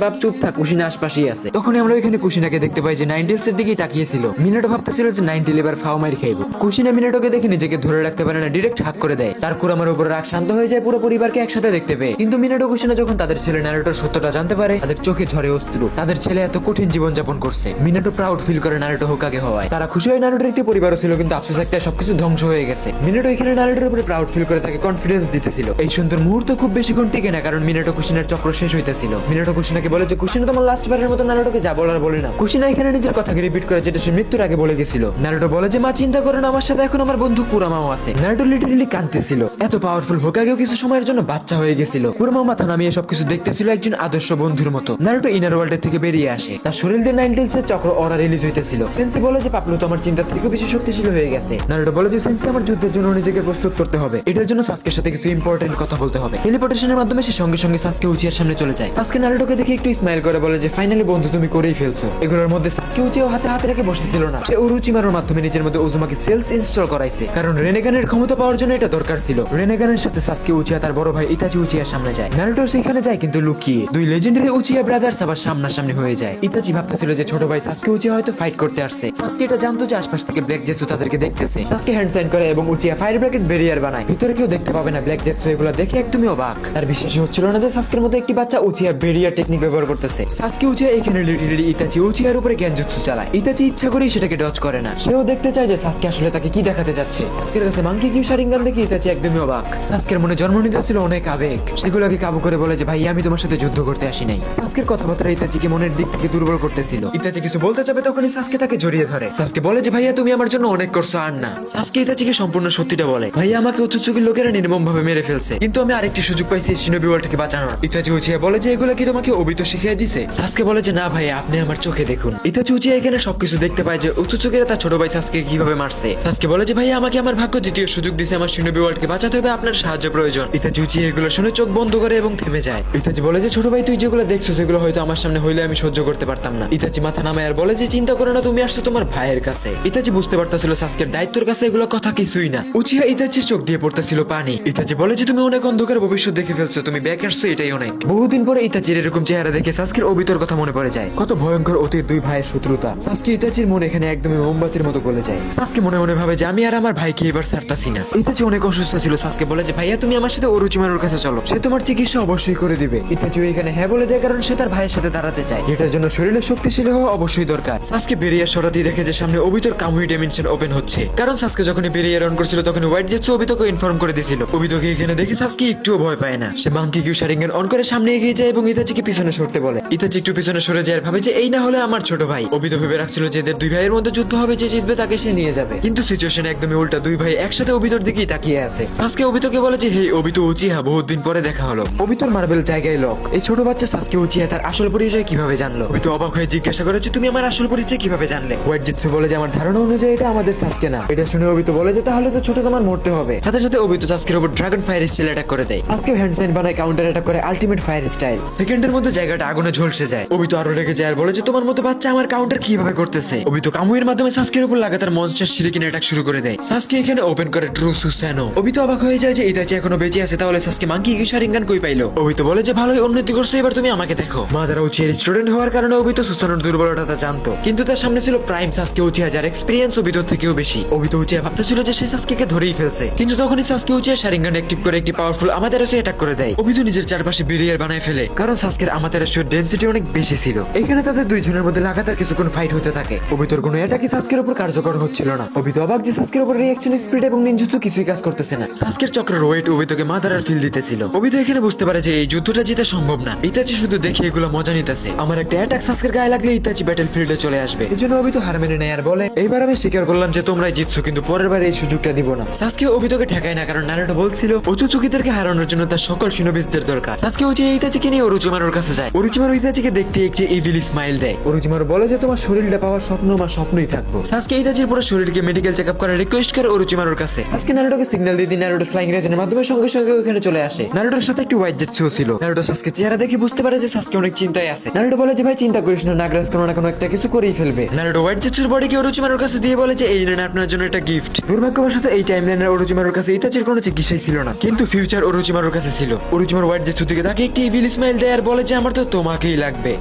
বাপ চুপ থাক, কুশিনা আশপাশেই আছে। তখনই আমরা ওইখানে কুশিনাকে দেখতে পাই যে নাইনটেলস এর দিকেই তাকিয়েছিল। মিনাটো ভাবতেছিল যে নাইনটেল এবার ফাও মারি খাইবো। কুশিনা মিনাটোকে দেখে নিজেকে ধরে রাখতে পারে না, ডিরেক্ট হাক করে দেয়। তার কুরামার উপর রাগ শান্ত হয়ে যায় পুরো পরিবারকে একসাথে দেখতে পেয়ে। কিন্তু মিনাটো কুশিনা যখন তাদের ছেলে নারুটোর সত্যটা জানতে পারে, তাদের চোখে ঝরে অশ্রু। তাদের ছেলে এত কঠিন জীবন যাপন করছে। মিনাটো প্রাউড ফিল করে নারুটো হোকাগে হওয়ায়। তারা খুশি হয় নারুটোর একটি পরিবারও ছিল, কিন্তু আফসোস একটা সবকিছু ধ্বংস হয়ে গেছে। মিনাটো এখানে নারুটোর উপরে প্রাউড ফিল করে তাকে কনফিডেন্স দিতেছিল। এই সুন্দর মুহূর্ত খুব বেশিক্ষণ টিকে না, কারণ মিনাটো কুশিনার চক্র শেষ হইতেছিল। মিনাটো কুশিনাকে বলে যে কুশিনা তোমার লাস্ট বারের মতো নারুটোকে যা বলার বলে না। কুশিনা এখানে নিজের কথাকে রিপিট করে যেটা সে মৃত্যুর আগে বলে গেছিল। নারুটো বলে যে মা চিন্তা করো না, আমার সাথে এখন আমার বন্ধু কুরামাও আছে। নারুটো লিটারালি কাঁদতেছিল। এত পাওয়ারফুল হোকাগেও কিছু সময়ের জন্য বাচ্চা হয়ে গেছিল। কুরামা মাথা নামিয়ে সবকিছু দেখতেছিল একজন আদর্শ বন্ধুর মতো। নারুটো ইনার ওয়ার্ল্ড থেকে বেরিয়ে আসে। তার শরীর দিয়ে নাইনটেলস এর চক্র অরা রিলিজ হইতেছিল। সেন্সি বলে যে পাপলু তো আমার চিন্তা থেকে বেশি শক্তিশালী হয়ে গেছে। নারুটো বলে যে সেন্সি আমার যুদ্ধের জন্য নিজেকে প্রস্তুত করতে হবে। এটার জন্য সাসকের সাথে কিছু ইম্পর্টেন্ট কথা বলতে হবে। টেলিপোর্টেশনের মাধ্যমে সে সঙ্গে সঙ্গে সাসকে উচিয়ার সামনে চলে যায়। সাসকে নারুটোকে দেখে একটু স্মাইল করে বলে যে ফাইনালি বন্ধু তুমি করেই ফেলছো। এগুলোর মধ্যে সাসকে উচিয়াও হাতে হাতে রেখে বসেছিল না। সে উরুচিমারুর মাধ্যমে নিজের মধ্যে ওজুমাকে সেলস ইনস্টল করাইছে, কারণ রেনেগানের ক্ষমতা পাওয়ার জন্য এটা দরকার ছিল। রেনেগানের সাথে সাসকে উচিয়া তার বড় ভাই ইতাচি উচিয়ার সামনে যায়। নারুটো সেখানে যায় কিন্তু লুকিয়ে। দুই লেজেন্ডারি উচিয়া ব্রাদার্স আবার সামনাসামনি হয়ে যায়। ইতাচি ভাবতেছিল যে ছোট ভাই সাসকে উচিয়া হয়তো ফাইট করতে আসছে। সাসকে এটা জানতো যে আশপাশ থেকে ব্ল্যাক জেটসু তাদেরকে দেখতেছে। সাসকে হ্যান্ড সাইন করে এবং উচিয়া ফায়ার ব্র্যাকেট ব্যারিয়ার বানায়। ভিতরে কেউ দেখতে পাবে না ব্ল্যাক জেটসু। এগুলো দেখে একদমই অবাক। তার বিশ্বাসই হচ্ছিল না যে সাসকের মতো একটি বাচ্চা উচিয়া ব্যারিয়ার টেকনিক ব্যবহার করতেছে। সাসকে উচিয়া এখানে লিটারালি ইতাচি উচিয়ার উপরে জ্ঞানজুৎসু চালায়। ইতাচি ইচ্ছা করেই সেটাকে ডজ করে না। সেও দেখতে চায় যে সাসকে আসলে তাকে কি দেখাতে যাচ্ছে। সাসকের কাছে মাঙ্কি কিউ শারিঙ্গান দেখে ইতাচি একদমই অবাক। সাসকের মনে জন্ম নিতেছিল অনেক আবেগ। সেগুলোকে কাবু করে বলে যে ভাই আমি তোমার সাথে যুদ্ধ করতে আসি নাই। সাসকের কথাবার্তা ইতাচিকে মনের দিক থেকে দুর্বল করতেছিল। ইতাচি কিছু বলতে যাবে তখনই সাসকে তাকে জড়িয়ে ধরে। সাসকে বলে যে ভাইয়া তুমি আমার জন্য অনেক করছো আর না। সাসকে ইতাচিকে সম্পূর্ণ সত্যিটা বলে, ভাইয়া আমাকে উচ্চচুকির লোকেরা নির্মম ভাবে মেরে ফেলছে, কিন্তু আমি আরেকটি সুযোগ পাইছি শিনোবি ওয়ার্ল্ডকে বাঁচানোর। ইতাচি উচিয়া বলে যে এগুলো কি তোমাকে অবিত শিখিয়ে দিছে? সাসকে বলে যে না ভাইয়া আপনি আমার চোখে দেখুন। ইতাচি উচিয়া এখানে সবকিছু দেখতে পায় যে উচ্চচুকিরা তার ছোট ভাই সাসকে কিভাবে মারছে। সাসকে বলে যে ভাইয়া আমাকে আমার ভাগ্য দ্বিতীয় সুযোগ দিছে, আমার শিনোবি ওয়ার্ল্ডকে বাঁচাতে হবে, আপনার সাহায্য প্রয়োজন। ইতাচি উচিয়া এগুলো শুনে চোখ বন্ধ করে এবং থেমে যায়। ইতাচি বলে যে ছোট ভাই তুই যেগুলো দেখছো সেগুলো হয়তো আমার সামনে হইলে আমি সহ্য করতে পারতাম না। ইতাচি মাথা নামায় আর বলে যে চিন্তা করো না, তুমি আসছো তোমার ভাইয়ের কাছে। ইতাচি বুঝতে পারতেছিল সাসকের দায়িত্বের কাছে এগুলো কথা কিছুই না। উচিয়া ইতাচির চোখ দিয়ে পড়তেছিল পানি। ইতাচি বলে যে তুমি অনেক অন্ধকার ভবিষ্যৎ দেখে ফেলছো, তুমি ব্যাক আসছো এটাই অনেক। বহুদিন পরে ইতাচির এরকম চেহারা দেখে সাসকের অবিতর কথা মনে পড়ে যায়। কত ভয়ঙ্কর অতীত দুই ভাইয়ের শত্রুতা। সাসকে ইতাচির মনে এখানে একদমই মোমবাতির মতো গলে যায়। সাসকে মনে মনে ভাবে যে আমি আর আমার ভাইকে এবার ছাড়তাছি না। ইতাচি অনেক অসুস্থ ছিল। সাসকে বলে যে ভাইয়া তুমি আমার সাথে ওরুচিমারুর কাছে চলো, সে তোমার চিকিৎসা অবশ্যই করে দিবে। ইতাচি এখানে হ্যাঁ বলে দেয়, কারণ সে তার ভাইয়ের সাথে দাঁড়াতে চায়। এটার জন্য শরীরে শক্তিশালী হওয়া অবশ্যই দরকার। সাসকে বেরিয়ে সরাতেই দেখে যে সামনে অবিতর কামুই ডাইমেনশন ওপেন হচ্ছে, কারণ সাসকে যখনই বেরিয়ে রান করছিল তখন হোয়াইট জেটসু অবিতকে ইনফর্ম করে দিয়েছিল। অবিতকে এখানে দেখে সাসকে একটুও ভয় পায় না। সে মাঙ্কি কিউ শারিঙ্গান অন করে সামনে এগিয়ে যায় এবং ইতাচিকে পিছনে সরতে বলে। ইতাচি একটু পিছনে সরে যায় আর ভাবে যে এই না হলে আমার ছোট ভাই। অবিত ভেবে রাখছিল যে এদের দুই ভাইয়ের মধ্যে যুদ্ধ হবে, যে জিতবে তাকে সে নিয়ে যাবে। কিন্তু সিচুয়েশন একদমই উল্টা। দুই ভাই একসাথে অবিতর দিকেই তাকিয়ে আছে। সাসকে অবিতকে বলে যে হে অবিত উচিয়া, বহুত দিন পরে দেখা হলো। অবিতর মার্বেল জায়গায় লক। এই ছোট বাচ্চা সাসকে উচিয়া তার আসল পরিচয় কিভাবে জানলো? অবিত অবাক হয়ে জিজ্ঞাসা করে যে তুমি আমার আসল পরিচয় কিভাবে জানলে? হোয়াইট জেটসু বলে যে আমার ধারণা অনুযায়ী এটা আমাদের সাসকে না। এটা শুনে অবিত বলে যে তাহলে তো ছোট তোমার মরতে হবে। সাথে সাথে অবিত সাসকের উপর ড্রাগন ফায়ার স্টাইল অ্যাটাক করে দেয়। সাসকে হ্যান্ড সাইন বানায় কাউন্টার অ্যাটাক করে আলটিমেট ফায়ার স্টাইল। সেকেন্ডের মধ্যে জায়গাটা আগুনে ঝলসে যায়। অবিত আরো রেগে যায় আর বলে যে তোমার মতো বাচ্চা আমার কাউন্টার কিভাবে করতেছে? অবিত কামুইয়ের মাধ্যমে সাসকের উপর লাগাতার মনস্টার শিরিকিন অ্যাটাক শুরু করে দেয়। সাসকে এখানে ওপেন করে ট্রু সুসানো। অবিত অবাক হয়ে যায় যে ইতাচি এখনো বেঁচে আছে, তাহলে সাসকে মাঙ্কি কিউ শারিঙ্গান কই পাইলো? অবিত বলে যে ভালোই উন্নতি করছে, এবার তুমি আমাকে দেখো। মাদারা উচিয়ার স্টুডেন্ট হওয়ার কারণে অবিত সুসানোর দুর্বলতা জানতো, কিন্তু তার সামনে ছিল প্রাইম সাসকে উচিয়া যার এক্সপেরিয়েন্স অবিত থেকেও বেশি। অবিত উচিয়া ভাবতেছিল যে সে সাসকেকে ধরেই ফেলছে, কিন্তু তখনই সাসকে উচিয়া শারিঙ্গান অ্যাক্টিভ করে একটি পাওয়ারফুল আমাতেরাসু অ্যাটাক করে দেয়। অবিত নিজের চারপাশে ব্যারিয়ার বানায় ফেলে, কারণ সাসকের আমাতেরাসুর ডেনসিটি অনেক বেশি ছিল। এখানে তাদের দুইজনের মধ্যে লাগাতার কিছুক্ষণ ফাইট হতে থাকে। অবিতর কোনো অ্যাটাকই সাসকের উপর কার্যকর হচ্ছিল না। অবিত অবাক যে সাসকের উপর রিঅ্যাকশন স্পিড এবং নিনজুৎসু কিছুই কাজ করতেছে না। সাসকের চক্রের ওয়েট অবিতকে মাদারার ফিল দিতেছিল। অবিত এখানে বুঝতে পারে যে এই যুদ্ধটা জিতে সম্ভব না। ইতাচি শুধু দেখে এগুলো মজা নিতেছে। আমার একটা অ্যাটাক সাসকের গায়ে লাগলে ইতাচি ব্যাটল ফিল্ডে চলে আসবে। এজন্য অবিত হার মেনে নেয় আর বলে এইবার আমি স্বীকার করলাম যে তোমরাই জিতছো, কিন্তু পরের বার এই সুযোগটা দিব না। সাসকে অবিতকে ঠেকায় না, কারণ নারুটো বলছিল ওচুচুকিদেরকে হারানোর জন্য তার সকল শিনোবিসদের দরকার। সাসকে ইতাচিকে নিয়ে ওরুচিমারুর কাছে যায়। ওরুচিমারু ইতাচিকে দেখতে একটি ইভিল স্মাইল দেয়। ওরুচিমারু বলে যে তোমার শরীরটা পাওয়ার স্বপ্ন আমার স্বপ্নই থাকবো। সাসকে ইতাচির পুরো শরীরকে মেডিকেল চেকআপ করার রিকোয়েস্ট করে ওরুচিমারুর কাছে। সাসকে নারুটোকে সিগন্যাল দিয়ে নারুটো ফ্লাইং রেজেনের মাধ্যমে সঙ্গে সঙ্গে ওখানে চলে আসে। নারুটোর সাথে একটি হোয়াইট জেটসু ছিল। নারুটো সাসকে চেহারা দেখে বুঝতে পারে যে সাসকে অনেক চিন্তায় আছে। নারুটো বলে যে ভাই চিন্তা করিস না, নাগরাজ কোনো না কোনো একটা কিছু করেই ফেলবে। নারুটো হোয়াইট জেটসুর বডিকে ওরুচিমারুর কাছে দিয়ে বলে যে এই নেন আপনার জন্য একটা গিফট। দুর্ভাগ্যবশত এই টাইমলাইনের ওরুচিমারুর কাছে ইতাচির কোনো চিকিৎসাই ছিল না, কিন্তু ফিউচার ওরুচিমারু ওরোচিমারুর কাছে ছিল। ওরোচিমারু হোয়াইট জেটসু দিকে তাকে একটি ইভিল স্মাইল দেয় আর বলে যে আমার তো তোমাকেই লাগবে।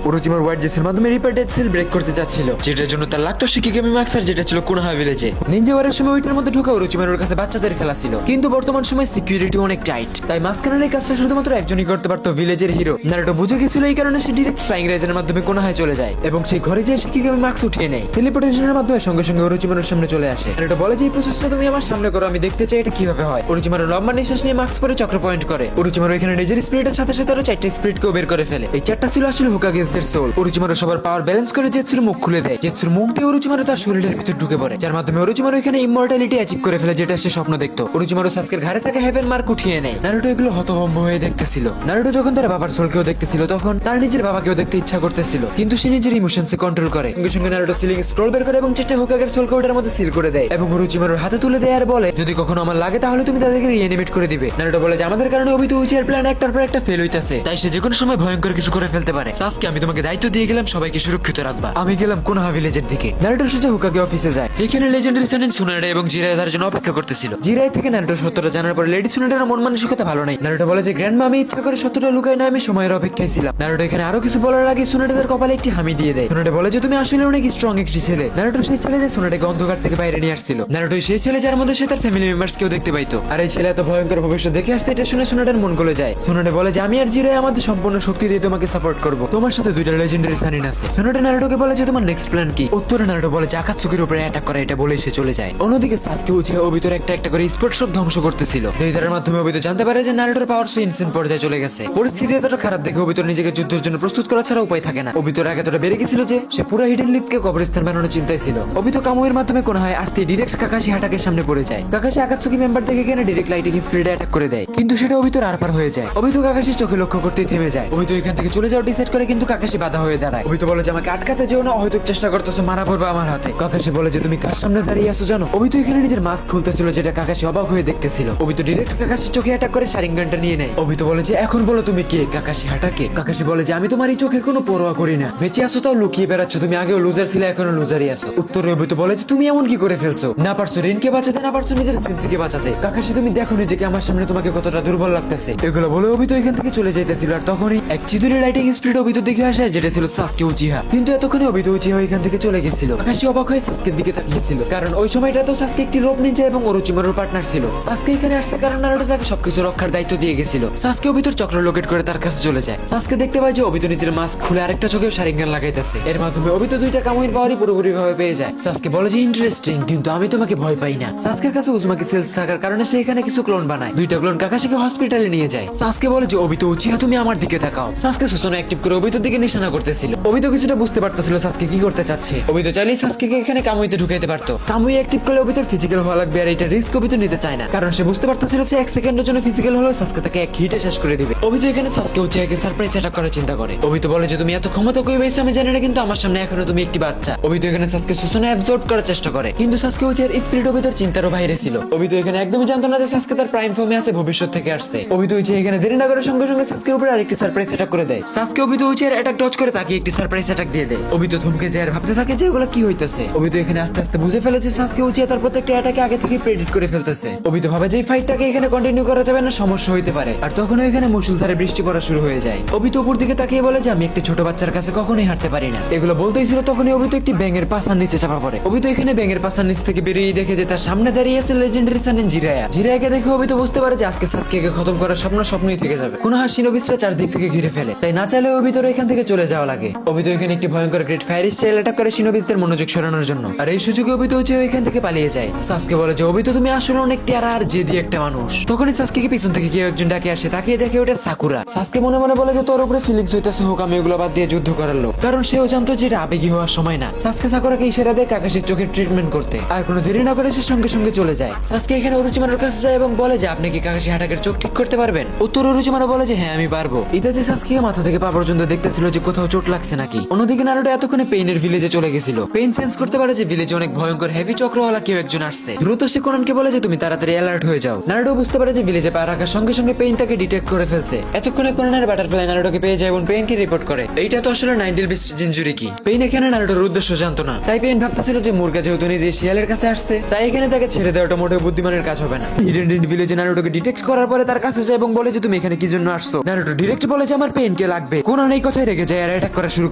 ওরোচিমারু হোয়াইট জেটসের মাধ্যমে রিপার ডেথ সেল ব্রেক করতে চাচ্ছিল, যেটার জন্য তার লাগতো শিকিগামি মাস্টার, যেটা ছিল কোনোহা ভিলেজে। নিনজা ওয়ারের সময় ওইটার মধ্যে ঢোকা ওরোচিমারুর কাছে বাচ্চাদের খেলা ছিল, কিন্তু বর্তমান সময় সিকিউরিটি অনেক টাইট, তাই মাঝখানের এই কাজটা শুধুমাত্র একজনই করতে পারতো, ভিলেজের হিরো। নারুটো বুঝে গেছিল, এই কারণে সে ডিরেক্ট ফ্লাইং রেজের মাধ্যমে কোনোহায় চলে যায় এবং সেই ঘরে যেয়ে শিকিগামি মাস্ক উঠিয়ে নেয়। টেলিপোর্টেশনের মাধ্যমে সঙ্গে সঙ্গে ওরোচিমারুর সামনে চলে আসে। নারুটো বলে যে এই প্রসেসটা তুমি আমার সামনে করো, আমি দেখতে চাই এটা কিভাবে হয়। ওরোচিমারু লম্বা নিঃশ্বাস নিয়ে মাস্ক পরে চক্র পয়েন্ট করে। ওরোচিমারু এখানে নিজের স্পিরিটের সাথে সাথে আরো 4টা স্পিরিটকেও বের করে ফেলে। এই 4টা ছিল আসলে হোকাগেসদের সোল। ওরোচিমারু সবার পাওয়ার ব্যালেন্স করে জেটসুর মুখ খুলে দেয়। জেটসুর মুখ দিয়ে ওরোচিমারু তার শরীরের ভিতর ঢুকে পড়ে, যার মাধ্যমে ওরোচিমারু এখানে ইমমর্টালিটি অ্যাচিভ করে ফেলে, যেটা সে স্বপ্ন দেখতো। ওরোচিমারু সাসকের ঘাড়ে থাকা হেভেন মার্ক উঠিয়ে নেয়। নারুটো এগুলো হতভম্ব হয়ে দেখতেছিল। নারুটো যখন তার বাবার সোলকেও দেখতেছিল, তখন তার নিজের বাবাকেও দেখতে ইচ্ছা করতেছিল, কিন্তু সে নিজের ইমোশনসে কন্ট্রোল করে। সঙ্গে সঙ্গে নারুটো সিলিং স্ক্রল বের করে এবং 4টা হোকাগের সোলকে ওটার মধ্যে সিল করে দেয় এবং ওরোচিমারুর হাতে তুলে দেয় আর বলে, যদি কখনো আমার লাগে তাহলে তুমি তাদেরকে রিঅ্যানিমেট করে দিবে। নারুটো বলে যে আমাদের কারণে অবিতো উচিয়ার প্ল্যান একটার পর একটা ফেল হইতাছে, তাই সে যে কোনো সময় ভয়ঙ্কর কিছু করে ফেলতে পারে। সাসকে, আমি তোমাকে দায়িত্ব দিয়ে গেলাম সবাইকে সুরক্ষিত রাখবা। আমি গেলাম কোনোহা ভিলেজের দিকে। নারুটো সোজা হোকাগে অফিসে যায়, যেখানে লেজেন্ডারি সানিন সুনাডা এবং জিরাই তার জন্য অপেক্ষা করতেছিল। জিরাই থেকে নারুটো সত্যটা জানার পর লেডি সুনাডার মন মানসিকতা ভালো নাই। নারুটো বলে যে গ্র্যান্ডমা, আমি ইচ্ছা করে সত্যটা লুকাই না, আমি সময়ের অপেক্ষায় ছিলাম। নারুটো এখানে আরো কিছু বলার আগে সুনাডাদের কপালে একটি হামি দিয়ে দেয়। সুনাডা বলে যে তুমি আসলে অনেক স্ট্রং একটি ছেলে। নারুটো সেই ছেলে যে সুনাডাকে অন্ধকার থেকে বাইরে নিয়ে আসছিল। নারুটো সেই ছেলে যার মধ্যে সে তার ফ্যামিলি মেম্বার্স কেও দেখতে পাইতো। আর এই ছেলে এত ভয়ঙ্কর ভবিষ্যৎ দেখে আসছে, এটা শুনে সুনাডার মন গলে যায়। সুনাডা বলে যে আমি আর জিরাই আমাদের সম্পূর্ণ শক্তি দিয়ে তোমাকে সাপোর্ট করব, তোমার সাথে 2টা লেজেন্ডারি সানিন আছে। সুনাডা নারুটোকে বলে যে তোমার নেক্সট প্ল্যান কি। উত্তরে নারুটো বলে যে আকাতসুকির উপরে অ্যাটাক করা, এটা বলেই সে চলে যায়। অন্যদিকে সাসকে উচিয়া ওবিতোর একটা একটা করে স্পোর্ট সব ধ্বংস করতেছিল। লেজারের মাধ্যমে ওবিতো জানতে পারে যে নারুটোর পাওয়ার সো ইনসেন্ট পর্যায়ে চলে গেছে। পরিস্থিতি এতটা খারাপ দেখে ওবিতোর নিজেকে যুদ্ধের জন্য প্রস্তুত করা ছাড়া উপায় থাকে না। ওবিতোর আগে এতটা বেড়ে গেছিল যে সে পুরো হিডেন লিডকে কবরস্থান বানানোর চিন্তায় ছিল। ওবিতো কামুয়ের মাধ্যমে কোন হয় আসতে ডিরেক্ট কাকাশি হাটাকের সামনে পড়ে যায়। কাকাশি আকাতসুকি মেম্বার দেখে কেন ডিরেক্ট লাইটিং স্পিডে অ্যাটাক করে দেয়, কিন্তু সেটা ওবিতোর আরপার হয়ে যায়। ওবিতো কাকাশির চোখে লক্ষ্য করতেই থেমে যায়। ওবিতো এখান থেকে চলে যাওয়ার ডিসাইড করে, কিন্তু কাকাশি বাধা হয়ে দাঁড়ায়। ওবিতো বলে যে আমাকে আটকাতে যেও না, হয়তো চেষ্টা করতেছো, মারা পড়বে আমার হাতে। কাকাশি বলে যে তুমি কার সামনে দাঁড়িয়ে আছো জানো। ওবিতো এখানে নিজের মাস্ক খুলতেছিল, যেটা কাকাশি অবাক হয়ে দেখতেছিল। ওবিতো ডিরেক্ট কাকাশির চোখে অ্যাটাক করে শারিঙ্গানটা নিয়ে নেয়। ওবিতো বলে যে এখন বলো তুমি কে, কাকাশি হাটাকে। কাকাশি বলে যে আমি তোমার এই চোখের কোনো পরোয়া করি না, বেঁচে আসো তাও লুকিয়ে বেড়াচ্ছ, তুমি আগেও লুজার ছিলে, এখনো লুজারই আছো। উত্তরে ওবিতো বলে যে তুমি এমন কি করে ফেলছো, না পারছো রিনকে বাঁচাতে, না পারছো নিজের সেন্সিকে বাঁচাতে। কাকাশি তুমি দেখো নিজেকে আমার সামনে তোমাকে কতটা দুর্বল লাগতেছে। এগুলো বলে ওবিতো এখান থেকে চলে যাইতেছিল, আর তখনই এক চিদুরি লাইটিং স্পিড ওবিতো দিকে আসে, যেটা ছিল সাসকে উচিহা। কিন্তু এতক্ষণে ওবিতো উচিহা এখান থেকে চলে গেছিল। কাকাশি অবাক হয়ে সাসকের দিকে তাকিয়েছিল, কারণ ওই সময়টা তো সাসকে একটি রোপ নিনজা এবং ওরোচিমারুর পার্টনার ছিল। সাসকে এখানে আসছে কারণ নারুটো তাকে সবকিছু রক্ষার দায়িত্ব দিয়ে গেছিল। সাসকে ওবিতোর চক্র লোকেট করে তার কাছে চলে যায়। সাসকে দেখতে পায় যে ওবিতো নিজের মাস্ক খুলে আরেকটা চোখেও শারিঙ্গান লাগাইতেছে। এর মাধ্যমে ওবিতো 2টা কামুইর পাওয়ারই পুরোপুরি ভাবে পেয়ে যায়। সাসকে বলে যে ইন্টারেস্টিং, কিন্তু আমি তোমাকে ভয় পাই না। সাসকের কাছে উজমাকি সেলস থাকার কারণে সে এখানে কিছু ক্লোন বানায়। 2টা ক্লোন কাকাশিকে হসপিটালে নিয়ে যায়। সাসকে বলে যে ওবিতো উচিহা তুমি আমার দিকে তাকাও। সাসকে সুসনা অ্যাক্টিভ করে ওবিতোর দিকে নিশানা করতেছিল। ওবিতো কিছুটা বুঝতে পারতেছিল সাসকে কি করতে চাচ্ছে। ওবিতো চাইলেই সাসকেকে এখানে কামুইতে ঢুকাইতে পারতো। কামুই অ্যাক্টিভ করলে ওবিতোর ফিজিক্যাল হওয়া লাগবে, আর এটা রিস্ক ওবিতো নিতে চায় না, কারণ সে বুঝতে পারতেছিল যে 1 সেকেন্ডের জন্য ফিজিক্যাল হলেও সাসকে তাকে এক হিটে শেষ করে দিবে। ওবিতো এখানে সাসকে উচিহাকে সারপ্রাইজ অ্যাটাক করার চিন্তা করে। ওবিতো বলে যে তুমি এত ক্ষমতা কই পাইছো আমি জানি না, কিন্তু আমার সামনে এখনো তুমি একটি বাচ্চা। ওবিতো এখানে সাসকে সুসনা অ্যাবজর্ব করার চেষ্টা করে, কিন্তু সাসকে উচিহার স্পিরিট ওবিতোর চিন্তারও বাইরে ছিল। ওবিতো এখানে একদমই জানতো না যে সাসকে তার প্রাইম ফর্মে আছে, ভবিষ্যৎ থেকে আসছে। ওবিতো উচিহা এখানে দেরি না করে সঙ্গে সঙ্গে সাসকের উপরে আরেকটি সারপ্রাইজ অ্যাটাক করে দেয়। সাসকে ওবিতো উচিহার অ্যাটাক ডজ করে তাকে একটি সারপ্রাইজ অ্যাটাক দিয়ে দেয়। ওবিতো থমকে যায় আর ভাবতে থাকে যে এগুলো কি হইতেছে। ওবিতো এখানে আস্তে আস্তে বুঝে ফেলে যে সাসকে উচিহা তার প্রত্যেকটা অ্যাটাকে আগে থেকে প্রেডিক্ট করে ফেলতেছে। ওবিতো ভাবে যে এই ফাইটটাকে এখানে কন্টিনিউ করা যাবে না, সমস্যা হইতে পারে। আর তখন এখানে মুষলধারে বৃষ্টি পড়া শুরু হয়ে যায়। ওবিতো উপর দিকে তাকিয়ে বলে যে আমি একটি ছোট বাচ্চার কাছে কখনোই হাঁটতে পারি না। এগুলো বলতেই ছিল তখনই ওবিতো একটি ব্যাঙের পাছার নিচে চাপা পড়ে। ওবিতো এখানে ব্যাঙের পাছার নিচ থেকে বেরিয়ে দেখে যে তার সামনে দাঁড়িয়ে আছে লেজেন্ডারি সানিন জিরায়া। জিরায়াকে দেখে ওবিতো বুঝতে পারে যে আজকে সাসকেকে খতম করার স্বপ্নই থেকে যাবে। কোনোহা শিনোবিসরা চারদিক থেকে ঘিরে ফেলে, তাই না চাইলে ওবিতোর এখান থেকে চলে যাওয়া লাগে। ওবিতো এখানে একটি ভয়ঙ্কর গ্রেট ফায়ার স্টাইল অ্যাটাক করে শিনোবিসদের মনোযোগ সরানোর জন্য, আর এই সুযোগে ওবিতো উচিহা এখান থেকে পালিয়ে যায়। সাসকে বলে যে ওবিতো তুমি আসলে অনেক তেরা আর জেদি একটা মানুষ। তখনই সাসকেকে পিছন থেকে কেউ একজন ডাকে আসে, তাকিয়ে দেখে ওটা সাকুরা। সাসকে মনে মনে বলে যে তোর উপরে ফিলিংস হইতেছে হোক, আমি ওগুলো বাদ দিয়ে যুদ্ধ করার লোক, কারণ সেও জানতো যে এটা আবেগী হওয়ার সময় না। সাসকে সাকুরাকে ইশারা দেয় কাকাশির চোখের ট্রিটমেন্ট করতে, আর কোনো দেরি না করে সে সঙ্গে সঙ্গে চলে যায়। সাসকে এখানে ওরোচিমারুর কাছে যায় এবং বলে যে আপনি কি কাকাশি হাটাকের চোখ ঠিক করতে পারবেন। উত্তর ওরোচিমারু বলে যে হ্যাঁ আমি পারবো। ইতাচি সাসকেকে মাথা থেকে পা পর্যন্ত দেখতেছিল যে কোথাও চোট লাগছে নাকি। অন্যদিকে নারুটো এতক্ষণে পেইনের ভিলেজে চলে গেছিল। পেইন সেন্স করতে পারে যে ভিলেজে অনেক ভয়ঙ্কর হেভি চক্রওয়ালা কেউ একজন আসছে। দ্রুত সে কোনানকে বলে যে তুমি তাড়াতাড়ি অ্যালার্ট হয়ে যাও। নারুটো বুঝতে পারে যে ভিলেজে পা রাখার সঙ্গে সঙ্গে পেইন তাকে ডিটেক্ট করে ফেলছে। এতক্ষণে কোনানের বাটারফ্লাই নারুটোকে পেয়ে যায় এবং পেইনকে রিপোর্ট করে। এইটা তো আসলে নাইনডেল বিস্ট জিনজুরি কি। পেইন এখানে নারুটোর উদ্দেশ্য জানতো না, তাই পেইন ভাবতেছিল যে মুরগা যেহেতু নিজে শিয়ালের কাছে আসছে, তাই এখানে তাকে ছেড়ে দেওয়াটা মোটেও বুদ্ধিমানের কাজ হবে না। হিডেন ভিলেজে নারুটোকে ডিটেক্ট করার পরে তার কাছে যায় এবং বলে যে তুমি এখানে কি জন্য আসছো। নারুটো ডিরেক্ট বলে যে আমার পেইন কে লাগবে। কোনান এই কথায় রেগে যায় আর অ্যাটাক করা শুরু